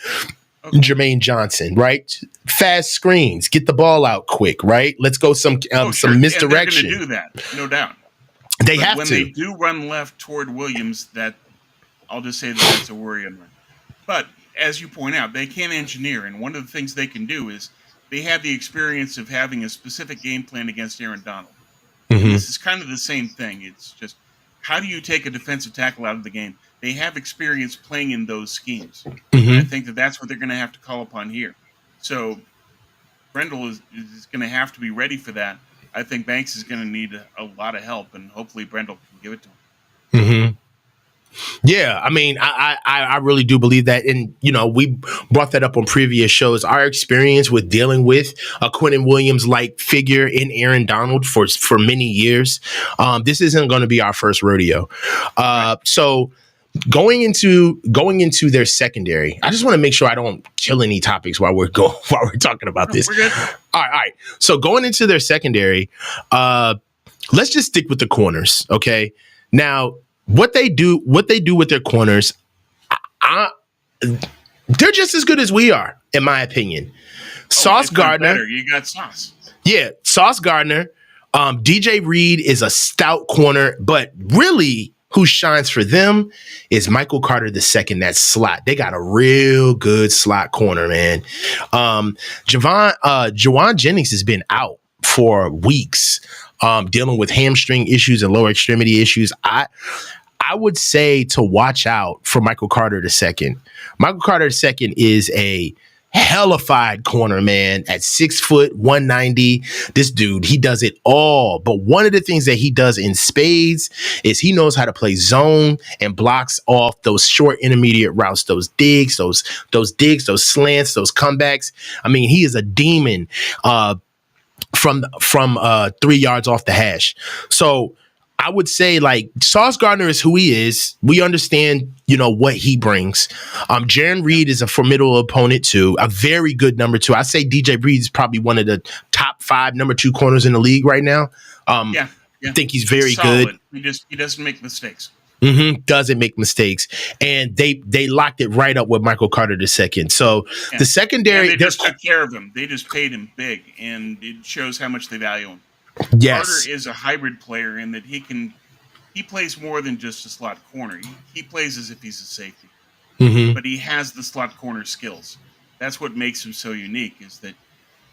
Jermaine Johnson, right? Fast screens, get the ball out quick, right? Let's go some misdirection. They're going to do that, no doubt. They have when to. When they do run left toward Williams, that I'll just say that's a worry on them. But as you point out, they can engineer, and one of the things they can do is they have the experience of having a specific game plan against Aaron Donald. Mm-hmm. This is kind of the same thing. It's just, how do you take a defensive tackle out of the game? They have experience playing in those schemes. Mm-hmm. I think that's what they're going to have to call upon here. So Brendel is going to have to be ready for that. I think Banks is going to need a lot of help, and hopefully Brendel can give it to him. Mm-hmm. Yeah, I mean, I really do believe that. And, we brought that up on previous shows. Our experience with dealing with a Quinnen Williams-like figure in Aaron Donald for many years, this isn't going to be our first rodeo. So going into their secondary, I just want to make sure I don't kill any topics while we're talking about this. We're good. All right. So going into their secondary, let's just stick with the corners. Okay. Now, what they do with their corners, they're just as good as we are, in my opinion. Sauce Gardner. Better. You got Sauce. Yeah. Sauce Gardner. DJ Reed is a stout corner, but really, who shines for them is Michael Carter II, that slot. They got a real good slot corner, man. Jawan Jennings has been out for weeks, dealing with hamstring issues and lower extremity issues. I would say to watch out for Michael Carter II. Michael Carter II is a hellified corner, man, at 6 foot, 190. This dude, he does it all. But one of the things that he does in spades is he knows how to play zone and blocks off those short intermediate routes, those digs, those slants, those comebacks. I mean, he is a demon from 3 yards off the hash. So I would say, Sauce Gardner is who he is. We understand, what he brings. Jaron Reed is a formidable opponent too, a very good number 2. I say DJ Reed is probably one of the top 5 number 2 corners in the league right now. I think he's very good. He doesn't make mistakes. Doesn't make mistakes, and they locked it right up with Michael Carter II. So the secondary, they just took care of him. They just paid him big, and it shows how much they value him. yes, Carter is a hybrid player in that he plays more than just a slot corner. He plays as if he's a safety, but he has the slot corner skills. That's what makes him so unique, is that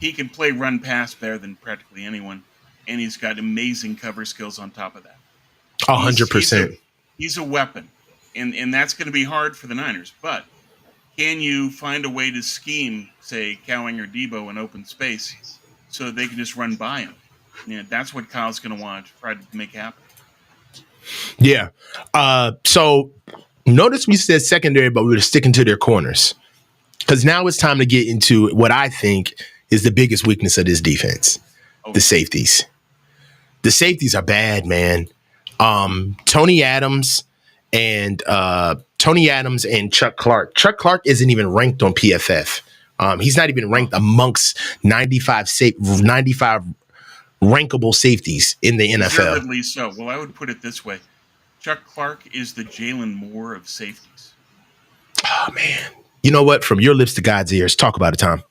he can play run pass better than practically anyone, and he's got amazing cover skills on top of that. 100%. He's a weapon, and that's going to be hard for the Niners. But can you find a way to scheme, say, Cowing or Debo in open space so they can just run by him? That's what Kyle's going to want to try to make happen. Yeah. So notice we said secondary, but we were sticking to their corners, because now it's time to get into what I think is the biggest weakness of this defense: the safeties. The safeties are bad, man. Tony Adams and Chuck Clark. Chuck Clark isn't even ranked on PFF. He's not even ranked amongst 95 rankable safeties in the NFL. Deservedly so. Well, I would put it this way: Chuck Clark is the Jalen Moore of safeties. Oh man, you know what? From your lips to God's ears, talk about it, Tom.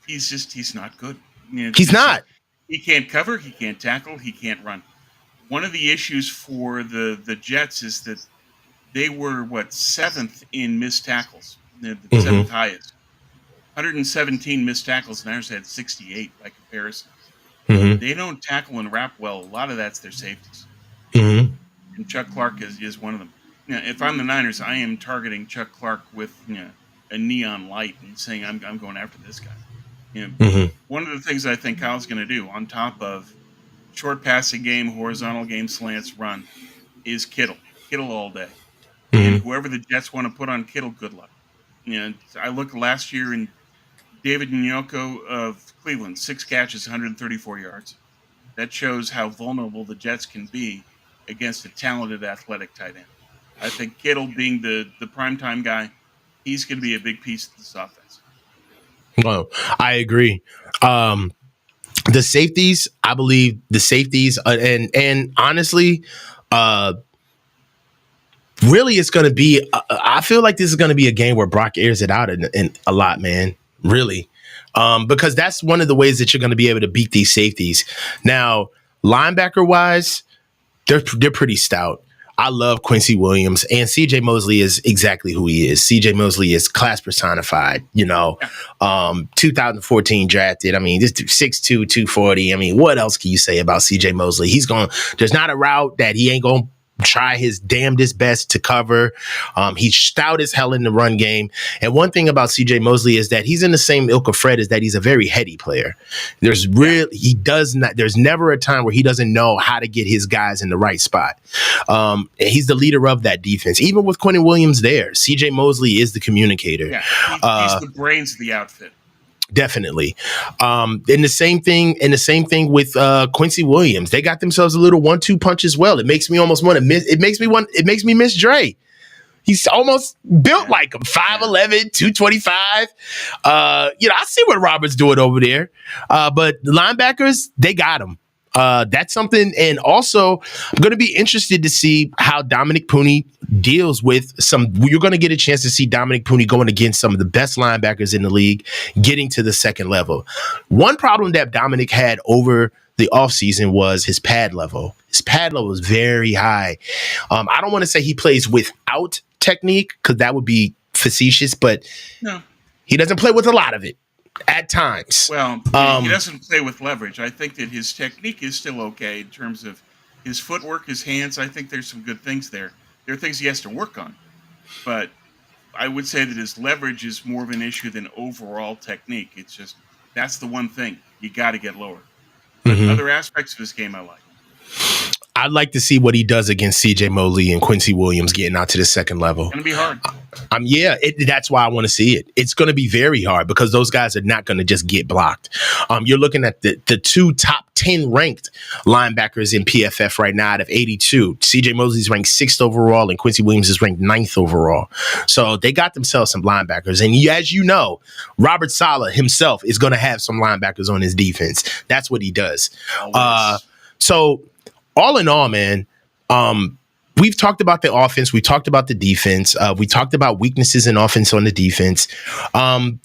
He's not good. He's not. He can't cover. He can't tackle. He can't run. One of the issues for the Jets is that they were, seventh in missed tackles, the seventh highest. 117 missed tackles, Niners had 68 by comparison. They don't tackle and wrap well. A lot of that's their safeties. And Chuck Clark is one of them. If I'm the Niners, I am targeting Chuck Clark with a neon light and saying, I'm going after this guy. One of the things I think Kyle's going to do, on top of short passing game, horizontal game, slants, run, is Kittle. Kittle all day. And whoever the Jets want to put on Kittle, good luck. I looked last year, and David Nyoko of Cleveland, 6 catches, 134 yards. That shows how vulnerable the Jets can be against a talented athletic tight end. I think Kittle, being the primetime guy, he's going to be a big piece of this offense. Well, I agree. The safeties, I believe the safeties, and honestly, really, it's going to be. I feel like this is going to be a game where Brock airs it out in a lot, man. Really, because that's one of the ways that you're going to be able to beat these safeties. Now, linebacker wise, they're pretty stout. I love Quincy Williams, and CJ Mosley is exactly who he is. CJ Mosley is class personified, 2014 drafted. I mean, this dude 6'2", 240. I mean, what else can you say about CJ Mosley? There's not a route that he ain't going to try his damnedest best to cover. He's stout as hell in the run game. And one thing about CJ Mosley is that he's in the same ilk of Fred, is that he's a very heady player. There's never a time where he doesn't know how to get his guys in the right spot. He's the leader of that defense. Even with Quentin Williams there, CJ Mosley is the communicator. Yeah, he's the brains of the outfit. Definitely. And the same thing with Quincy Williams. They got themselves a little 1-2 punch as well. It makes me almost want to miss. It makes me miss Dre. He's almost built like him, 5'11", 225. I see what Robert's doing over there. But the linebackers, they got him. That's something. And also, I'm going to be interested to see how Dominic Puni deals with you're going to get a chance to see Dominic Puni going against some of the best linebackers in the league, getting to the second level. One problem that Dominic had over the offseason was his pad level. His pad level is very high. I don't want to say he plays without technique, because that would be facetious, but he doesn't play with a lot of it. At times. Well, he doesn't play with leverage. I think that his technique is still okay in terms of his footwork, his hands. I think there's some good things there. There are things he has to work on. But I would say that his leverage is more of an issue than overall technique. It's just, that's the one thing. You got to get lower. But other aspects of his game I like. I'd like to see what he does against CJ Mosley and Quincy Williams getting out to the second level. It's going to be hard. That's why I want to see it. It's going to be very hard, because those guys are not going to just get blocked. You're looking at the 2 top 10 ranked linebackers in PFF right now out of 82. CJ Mosley's ranked 6th overall, and Quincy Williams is ranked 9th overall. So they got themselves some linebackers. And as you know, Robert Saleh himself is going to have some linebackers on his defense. That's what he does. So all in all, man, we've talked about the offense. We talked about the defense. We talked about weaknesses in offense on the defense.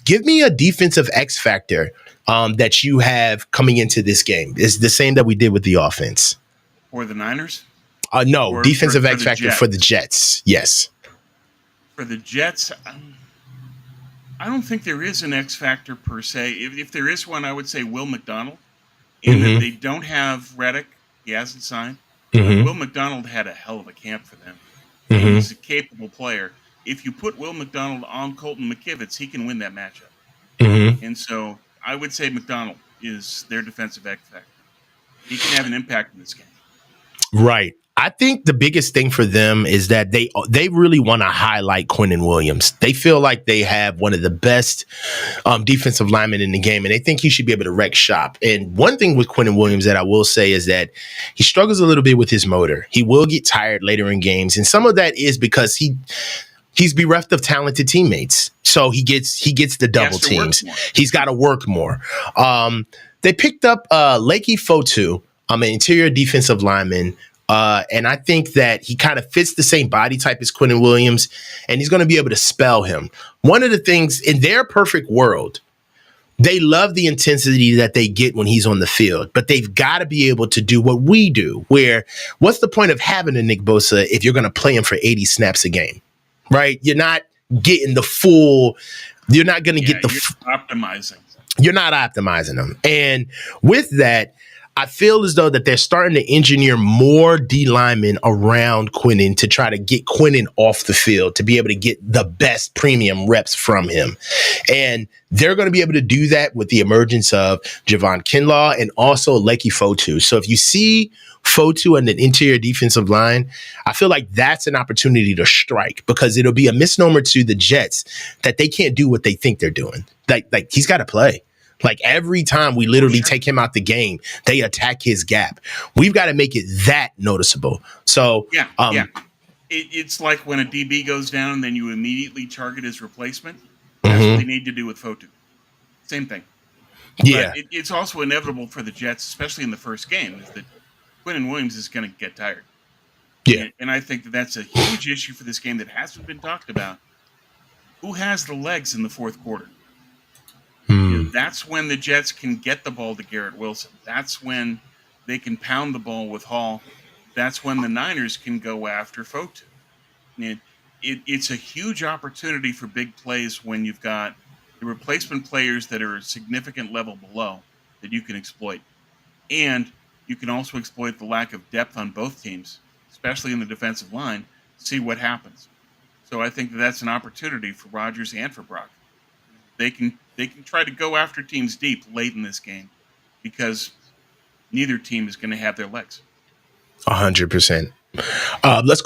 Give me a defensive X factor that you have coming into this game. It's the same that we did with the offense. For the Niners? No, Or defensive for X the factor Jets? for the Jets. Yes. For the Jets, I don't think there is an X factor per se. If there is one, I would say Will McDonald. In that they don't have Reddick. He hasn't signed. Will McDonald had a hell of a camp for them. He's a capable player. If you put Will McDonald on Colton McKivitz, he can win that matchup. And so I would say McDonald is their defensive X factor. He can have an impact in this game. Right. I think the biggest thing for them is that they really want to highlight Quinnen Williams. They feel like they have one of the best defensive linemen in the game, and they think he should be able to wreck shop. And one thing with Quinnen Williams that I will say is that he struggles a little bit with his motor. He will get tired later in games, and some of that is because he's bereft of talented teammates. So he gets the double teams. He's got to work more. They picked up Lakey Fotu, an interior defensive lineman. And I think that he kind of fits the same body type as Quinnen Williams, and he's going to be able to spell him. One of the things in their perfect world, they love the intensity that they get when he's on the field, but they've got to be able to do what we do, where what's the point of having a Nick Bosa if you're going to play him for 80 snaps a game, right? You're not getting the full, you're not going to get the optimizing. You're not optimizing them. And with that, I feel as though that they're starting to engineer more D linemen around Quinnen to try to get Quinnen off the field to be able to get the best premium reps from him. And they're going to be able to do that with the emergence of Javon Kinlaw and also Lakey Fotu. So if you see Fotu and an interior defensive line, I feel like that's an opportunity to strike, because it'll be a misnomer to the Jets that they can't do what they think they're doing. Like he's got to play. Like every time we literally take him out the game, they attack his gap. We've got to make it that noticeable. So it's like when a DB goes down and then you immediately target his replacement. That's what they need to do with Fotu. Same thing. Yeah. But it's also inevitable for the Jets, especially in the first game, is that Quinnen Williams is going to get tired. Yeah. And I think that's a huge issue for this game that hasn't been talked about. Who has the legs in the fourth quarter? That's when the Jets can get the ball to Garrett Wilson. That's when they can pound the ball with Hall. That's when the Niners can go after Fotu. It's a huge opportunity for big plays when you've got the replacement players that are a significant level below that you can exploit. And you can also exploit the lack of depth on both teams, especially in the defensive line, see what happens. So I think that's an opportunity for Rodgers and for Brock. They can try to go after teams deep late in this game because neither team is going to have their legs. 100%. Let's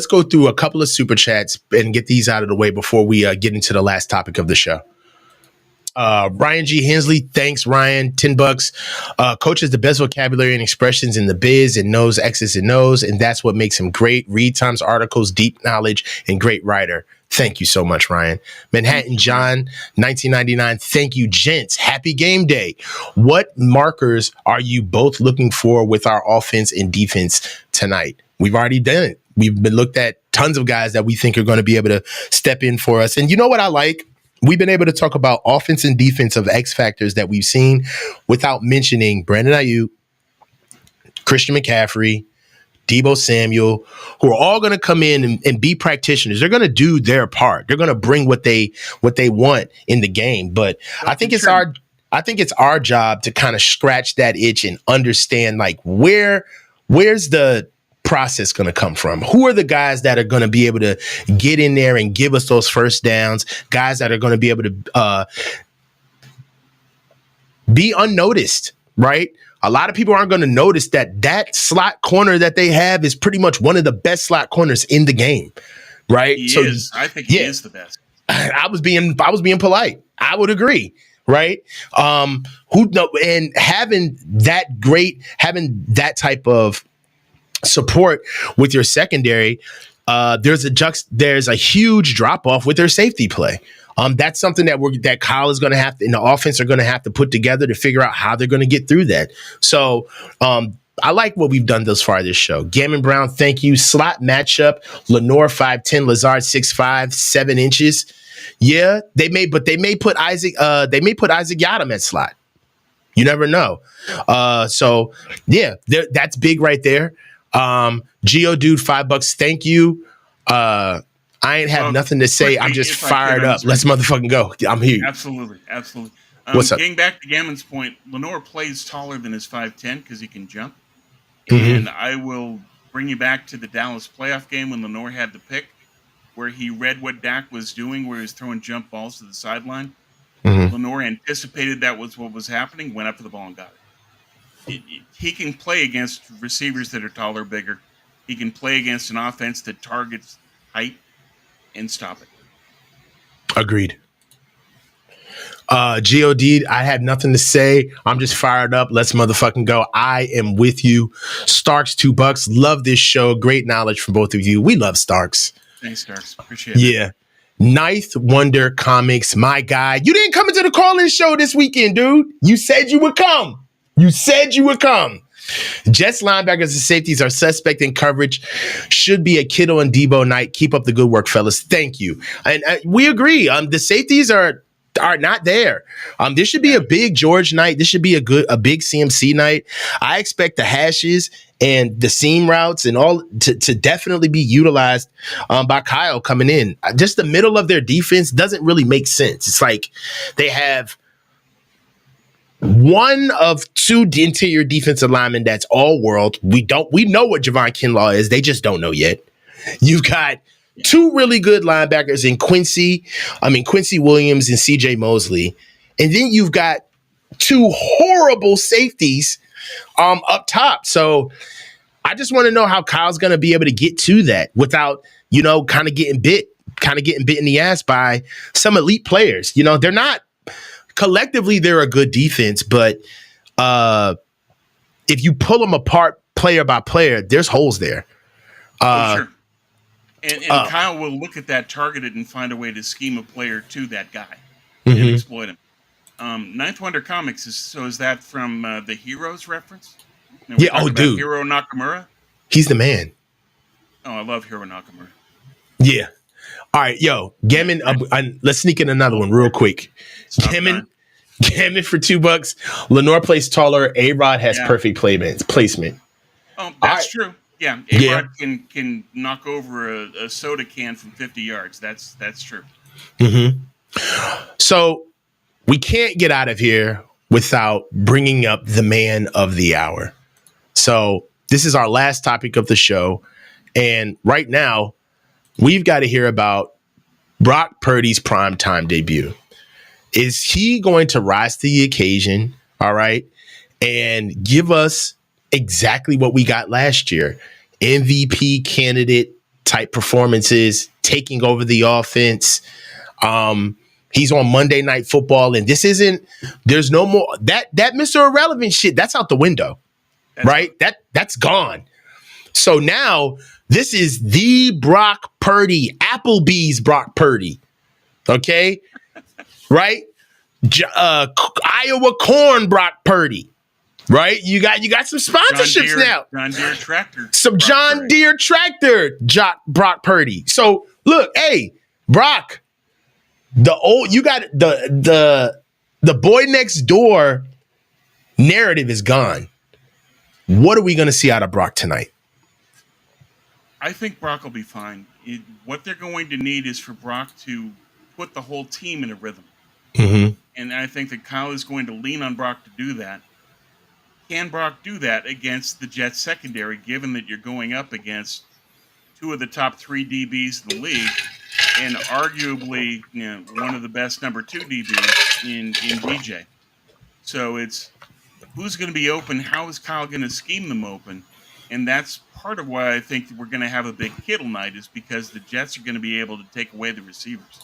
go through a couple of super chats and get these out of the way before we get into the last topic of the show. Ryan G. Hensley, thanks, Ryan. $10. Coach has the best vocabulary and expressions in the biz and knows X's and O's, and that's what makes him great. Read Times articles, deep knowledge, and great writer. Thank you so much, Ryan. Manhattan John, 1999. Thank you, gents. Happy game day. What markers are you both looking for with our offense and defense tonight? We've already done it. We've been looked at tons of guys that we think are going to be able to step in for us. And you know what I like? We've been able to talk about offense and defense of X factors that we've seen without mentioning Brandon Ayuk, Christian McCaffrey, Deebo Samuel, who are all going to come in and be practitioners. They're going to do their part. They're going to bring what they want in the game. But I think it's our job to kind of scratch that itch and understand, like, where's the process going to come from? Who are the guys that are going to be able to get in there and give us those first downs? Guys that are going to be able to be unnoticed, right? A lot of people aren't going to notice that slot corner that they have is pretty much one of the best slot corners in the game, right? I think he is the best. I was being polite. I would agree, right? And having that type of support with your secondary, there's a huge drop off with their safety play. That's something that Kyle is going to have to, and the offense are going to have to put together to figure out how they're going to get through that. So I like what we've done thus far this show. Gammon Brown, thank you. Slot matchup. Lenore 5'10", Lazard 6'5", 7 inches. Yeah, they may put Isaac Yadam at slot. You never know. So yeah, that's big right there. Geo Dude, $5. Thank you. I ain't have nothing to say. I'm just fired up. Let's motherfucking go. I'm here. Absolutely. What's up? Getting back to Gammon's point, Lenore plays taller than his 5'10" because he can jump. Mm-hmm. And I will bring you back to the Dallas playoff game when Lenore had the pick, where he read what Dak was doing, where he was throwing jump balls to the sideline. Mm-hmm. Lenore anticipated that was what was happening, went up for the ball and got it. He can play against receivers that are taller, bigger. He can play against an offense that targets height and stop it. Agreed. God, I have nothing to say. I'm just fired up. Let's motherfucking go. I am with you. Starks, $2. Love this show. Great knowledge from both of you. We love Starks. Thanks, Starks. Appreciate it. Yeah. Ninth Wonder Comics, my guy. You didn't come into the call-in show this weekend, dude. You said you would come. Jets linebackers and safeties are suspect in coverage. Should be a Kittle and Debo night. Keep up the good work, fellas. Thank you. And we agree. The safeties are not there. This should be a big George night. This should be a big CMC night. I expect the hashes and the seam routes and all to definitely be utilized by Kyle coming in. Just the middle of their defense doesn't really make sense. It's like they have one of two interior defensive linemen that's all world. We know what Javon Kinlaw is. They just don't know yet. You've got two really good linebackers in Quincy Williams and CJ Mosley. And then you've got two horrible safeties up top. So I just want to know how Kyle's going to be able to get to that without, kind of getting bit in the ass by some elite players. They're not collectively, they're a good defense, but if you pull them apart player by player, there's holes there. Sure. And Kyle will look at that targeted and find a way to scheme a player to that guy and exploit him. Ninth Wonder Comics is that from the Heroes reference? Yeah. Oh, dude. Hiro Nakamura. He's the man. Oh, I love Hiro Nakamura. Yeah. All right, yo, Gammon. Let's sneak in another one real quick. Gammon for $2. Lenore plays taller. A-Rod has perfect placement. Oh, that's true. Yeah, A-Rod can knock over a soda can from 50 yards. That's true. Mm-hmm. So we can't get out of here without bringing up the man of the hour. So this is our last topic of the show. And right now, we've got to hear about Brock Purdy's primetime debut. Is he going to rise to the occasion, all right, and give us exactly what we got last year? MVP candidate type performances, taking over the offense. He's on Monday Night Football, and there's no more that Mr. Irrelevant shit. That's out the window, right? That's gone. So now this is the Brock Purdy, Applebee's Brock Purdy, okay, right? Iowa Corn Brock Purdy. Right, you got some sponsorships now. John Deere tractor. Some John Deere tractor, Brock Purdy. So look, hey, Brock, you got the boy next door narrative is gone. What are we going to see out of Brock tonight? I think Brock will be fine. What they're going to need is for Brock to put the whole team in a rhythm, and I think that Kyle is going to lean on Brock to do that. Can Brock do that against the Jets secondary, given that you're going up against two of the top 3 DBs in the league and arguably one of the best number 2 DBs in DJ? So it's who's going to be open, how is Kyle going to scheme them open? And that's part of why I think we're going to have a big Kittle night, is because the Jets are going to be able to take away the receivers.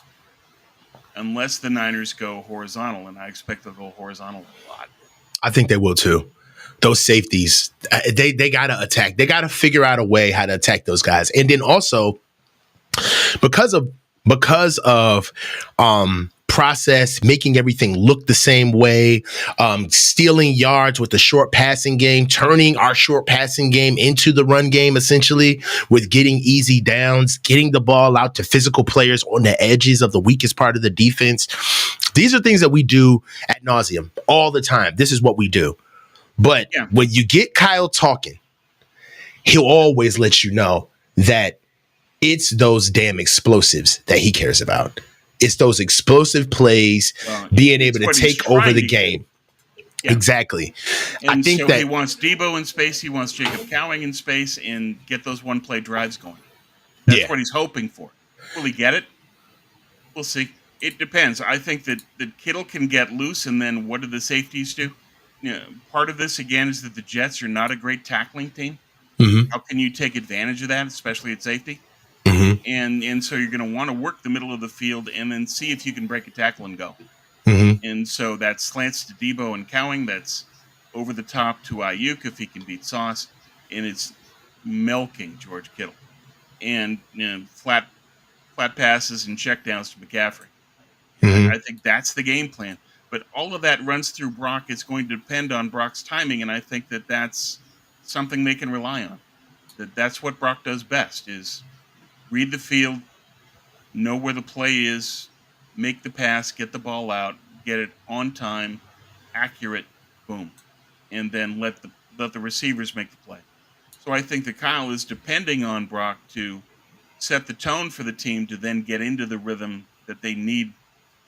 Unless the Niners go horizontal, and I expect they'll go horizontal a lot. I think they will too. Those safeties, they got to attack. They got to figure out a way how to attack those guys. And then also, because of process, making everything look the same way, stealing yards with the short passing game, turning our short passing game into the run game, essentially, with getting easy downs, getting the ball out to physical players on the edges of the weakest part of the defense. These are things that we do ad nauseum all the time. This is what we do. But when you get Kyle talking, he'll always let you know that it's those damn explosives that he cares about. It's those explosive plays, being able to take over the game. Yeah. Exactly. And I think so that he wants Debo in space. He wants Jacob Cowing in space and get those one-play drives going. That's what he's hoping for. Will he get it? We'll see. It depends. I think that Kittle can get loose, and then what do the safeties do? Part of this, again, is that the Jets are not a great tackling team. Mm-hmm. How can you take advantage of that, especially at safety? Mm-hmm. And so you're going to want to work the middle of the field and then see if you can break a tackle and go. Mm-hmm. And so that slants to Debo and Cowing. That's over the top to Ayuk if he can beat Sauce. And it's milking George Kittle. And flat passes and checkdowns to McCaffrey. Mm-hmm. I think that's the game plan. But all of that runs through Brock. It's going to depend on Brock's timing, and I think that that's something they can rely on. That's what Brock does best, is read the field, know where the play is, make the pass, get the ball out, get it on time, accurate, boom, and then let the receivers make the play. So I think that Kyle is depending on Brock to set the tone for the team to then get into the rhythm that they need,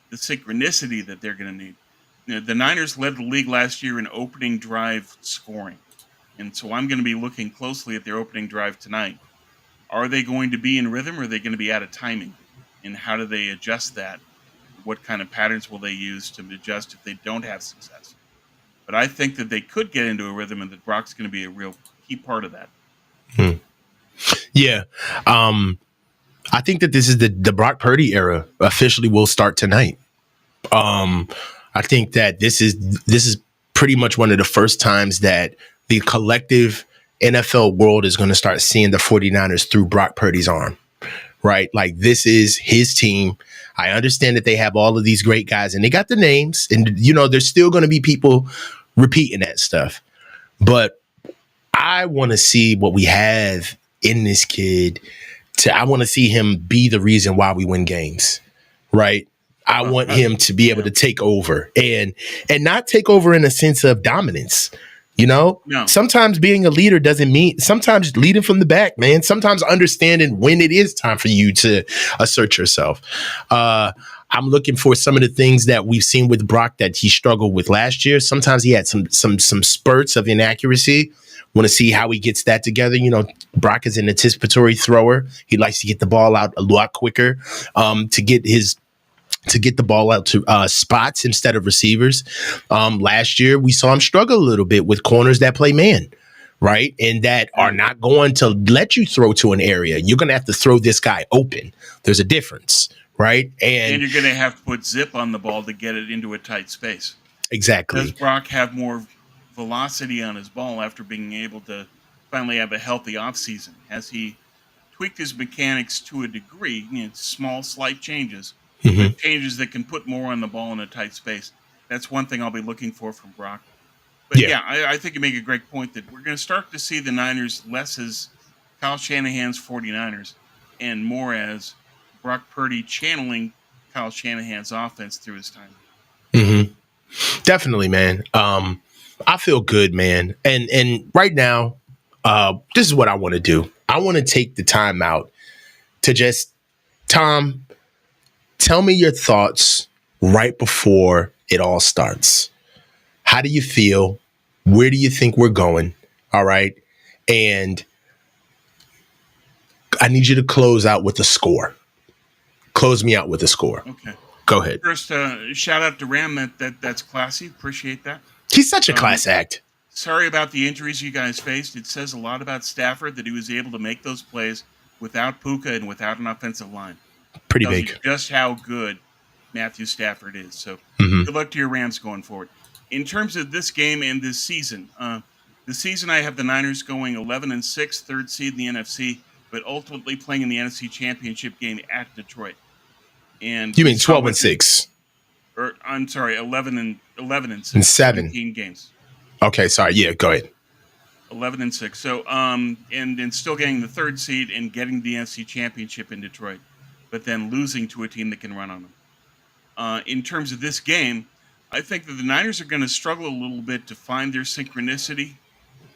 the synchronicity that they're going to need. The Niners led the league last year in opening drive scoring. And so I'm going to be looking closely at their opening drive tonight. Are they going to be in rhythm, or are they going to be out of timing? And how do they adjust that? What kind of patterns will they use to adjust if they don't have success? But I think that they could get into a rhythm, and that Brock's going to be a real key part of that. Yeah. I think that this is the Brock Purdy era officially will start tonight. I think that this is pretty much one of the first times that the collective NFL world is going to start seeing the 49ers through Brock Purdy's arm, right? Like, this is his team. I understand that they have all of these great guys and they got the names, and, there's still going to be people repeating that stuff. But I want to see what we have in this kid. I want to see him be the reason why we win games, right? I want him to be able to take over and not take over in a sense of dominance. No. Sometimes being a leader doesn't mean, sometimes leading from the back, man. Sometimes understanding when it is time for you to assert yourself. I'm looking for some of the things that we've seen with Brock that he struggled with last year. Sometimes he had some spurts of inaccuracy. Want to see how he gets that together. Brock is an anticipatory thrower. He likes to get the ball out a lot quicker, to get the ball out to spots instead of receivers. Last year, we saw him struggle a little bit with corners that play man, right? And that are not going to let you throw to an area. You're going to have to throw this guy open. There's a difference, right? And you're going to have to put zip on the ball to get it into a tight space. Exactly. Does Brock have more velocity on his ball after being able to finally have a healthy offseason? Has he tweaked his mechanics to a degree? Small, slight changes. Mm-hmm. But changes that can put more on the ball in a tight space. That's one thing I'll be looking for from Brock. But I think you make a great point that we're going to start to see the Niners less as Kyle Shanahan's 49ers and more as Brock Purdy channeling Kyle Shanahan's offense through his time. Mm-hmm. Definitely, man. I feel good, man. And right now, this is what I want to do. I want to take the time out to just, Tom, tell me your thoughts right before it all starts. How do you feel? Where do you think we're going? All right. And I need you to close out with a score. Close me out with a score. Okay. Go ahead. First, shout out to Ram. That's classy. Appreciate that. He's such a class act. Sorry about the injuries you guys faced. It says a lot about Stafford that he was able to make those plays without Puka and without an offensive line. Pretty big. Just how good Matthew Stafford is. So good luck to your Rams going forward. In terms of this game and this season, I have the Niners going 11-6, third seed in the NFC, but ultimately playing in the NFC Championship game at Detroit. And you mean 12-6? or I'm sorry, 11-6, And 7. 17 games. Okay, sorry. Yeah, go ahead. 11-6. So, and still getting the third seed and getting the NFC Championship in Detroit, but then losing to a team that can run on them. In terms of this game, I think that the Niners are going to struggle a little bit to find their synchronicity.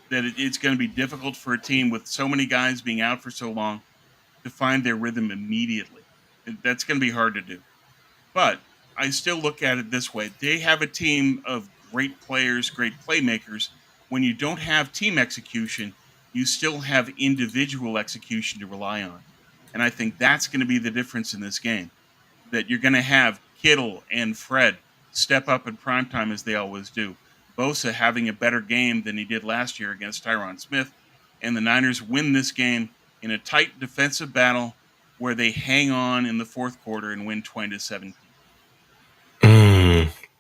That it's going to be difficult for a team with so many guys being out for so long to find their rhythm immediately. That's going to be hard to do. But I still look at it this way. They have a team of great players, great playmakers. When you don't have team execution, you still have individual execution to rely on. And I think that's going to be the difference in this game. That you're going to have Kittle and Fred step up in primetime as they always do. Bosa having a better game than he did last year against Tyron Smith. And the Niners win this game in a tight defensive battle where they hang on in the fourth quarter and win 20-17.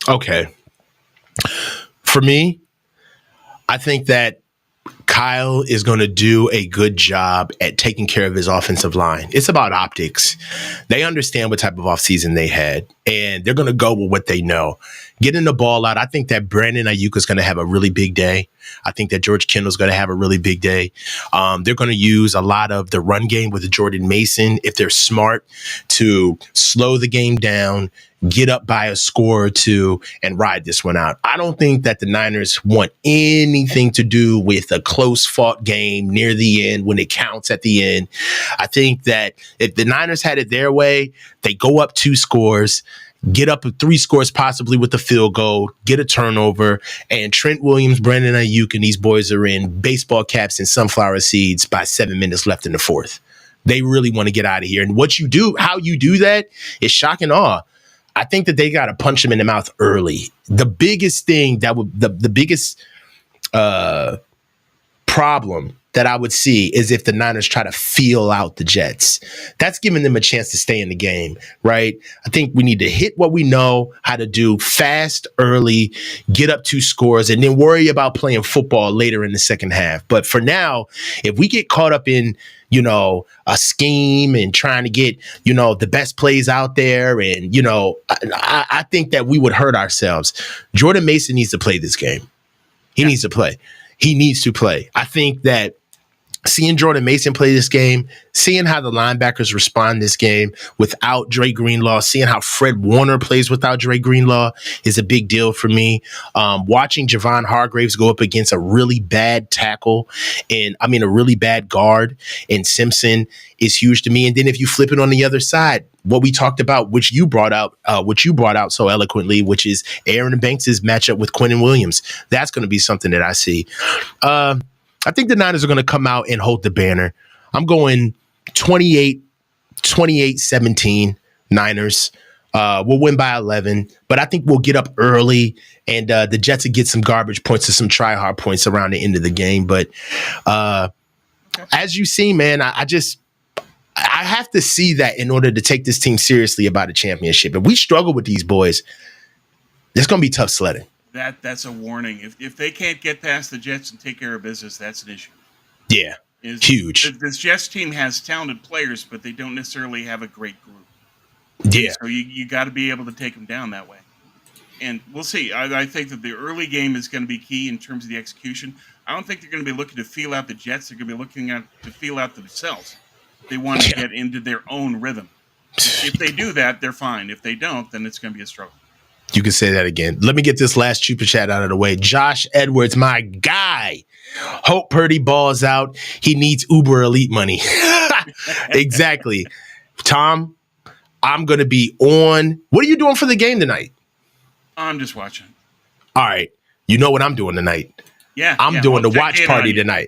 Okay. For me, I think that Kyle is going to do a good job at taking care of his offensive line. It's about optics. They understand what type of offseason they had, and they're going to go with what they know. Getting the ball out, I think that Brandon Ayuk is going to have a really big day. I think that George Kittle is going to have a really big day. They're going to use a lot of the run game with Jordan Mason, if they're smart, to slow the game down, get up by a score or two, and ride this one out. I don't think that the Niners want anything to do with a close-fought game near the end when it counts at the end. I think that if the Niners had it their way, they go up 2 scores, get up 3 scores possibly with the field goal, get a turnover, and Trent Williams, Brandon Ayuk, and these boys are in baseball caps and sunflower seeds by 7 minutes left in the fourth. They really want to get out of here. And what you do, how you do that is shock and awe. I think that they got to punch them in the mouth early. The biggest thing that would, the biggest problem that I would see is if the Niners try to feel out the Jets. That's giving them a chance to stay in the game, right? I think we need to hit what we know how to do fast, early, get up 2 scores, and then worry about playing football later in the second half. But for now, if we get caught up in, a scheme and trying to get, the best plays out there, and, I think that we would hurt ourselves. Jordan Mason needs to play this game. He needs to play. He needs to play. I think that seeing Jordan Mason play this game, seeing how the linebackers respond this game without Dre Greenlaw, seeing how Fred Warner plays without Dre Greenlaw is a big deal for me. Watching Javon Hargraves go up against a really bad tackle a really bad guard in Simpson is huge to me. And then if you flip it on the other side, what we talked about, which you brought out so eloquently, which is Aaron Banks' matchup with Quinnen Williams. That's going to be something that I see. I think the Niners are going to come out and hold the banner. I'm going 28-17 Niners. We'll win by 11, but I think we'll get up early, and the Jets will get some garbage points or some try-hard points around the end of the game. But as you see, man, I have to see that in order to take this team seriously about a championship. If we struggle with these boys, it's going to be tough sledding. That's a warning. If they can't get past the Jets and take care of business, that's an issue. Yeah, huge. This Jets team has talented players, but they don't necessarily have a great group. Yeah. So you got to be able to take them down that way. And we'll see. I think that the early game is going to be key in terms of the execution. I don't think they're going to be looking to feel out the Jets. They're going to be looking to feel out themselves. They want to get into their own rhythm. If they do that, they're fine. If they don't, then it's going to be a struggle. You can say that again. Let me get this last super chat out of the way. Josh Edwards, my guy. Hope Purdy balls out. He needs Uber Elite money. Exactly. Tom, I'm going to be on. What are you doing for the game tonight? I'm just watching. All right. You know what I'm doing tonight? Yeah. I'm doing the watch party tonight.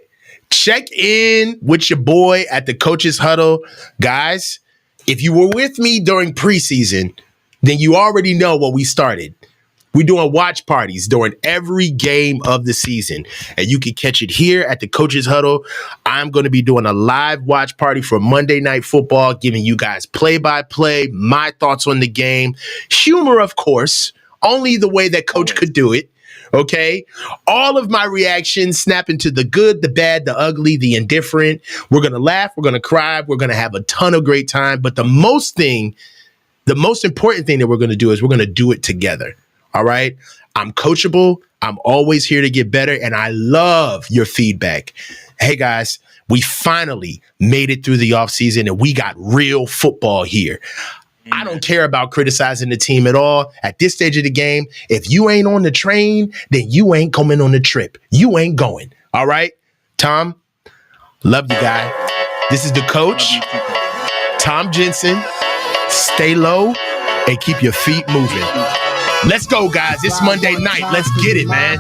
Check in with your boy at the Coach's Huddle. Guys, if you were with me during preseason, then you already know what we started. We're doing watch parties during every game of the season. And you can catch it here at the Coach's Huddle. I'm going to be doing a live watch party for Monday Night Football, giving you guys play-by-play, my thoughts on the game. Humor, of course, only the way that Coach could do it. Okay? All of my reactions snap into the good, the bad, the ugly, the indifferent. We're going to laugh. We're going to cry. We're going to have a ton of great time. But the The most important thing that we're going to do is we're going to do it together. All right. I'm coachable. I'm always here to get better. And I love your feedback. Hey, guys, we finally made it through the offseason and we got real football here. I don't care about criticizing the team at all. At this stage of the game, if you ain't on the train, then you ain't coming on the trip. You ain't going. All right? Tom, love you, guy. This is the coach, Tom Jensen. Stay low and keep your feet moving. Let's go, guys. It's Monday night. Let's get it, man.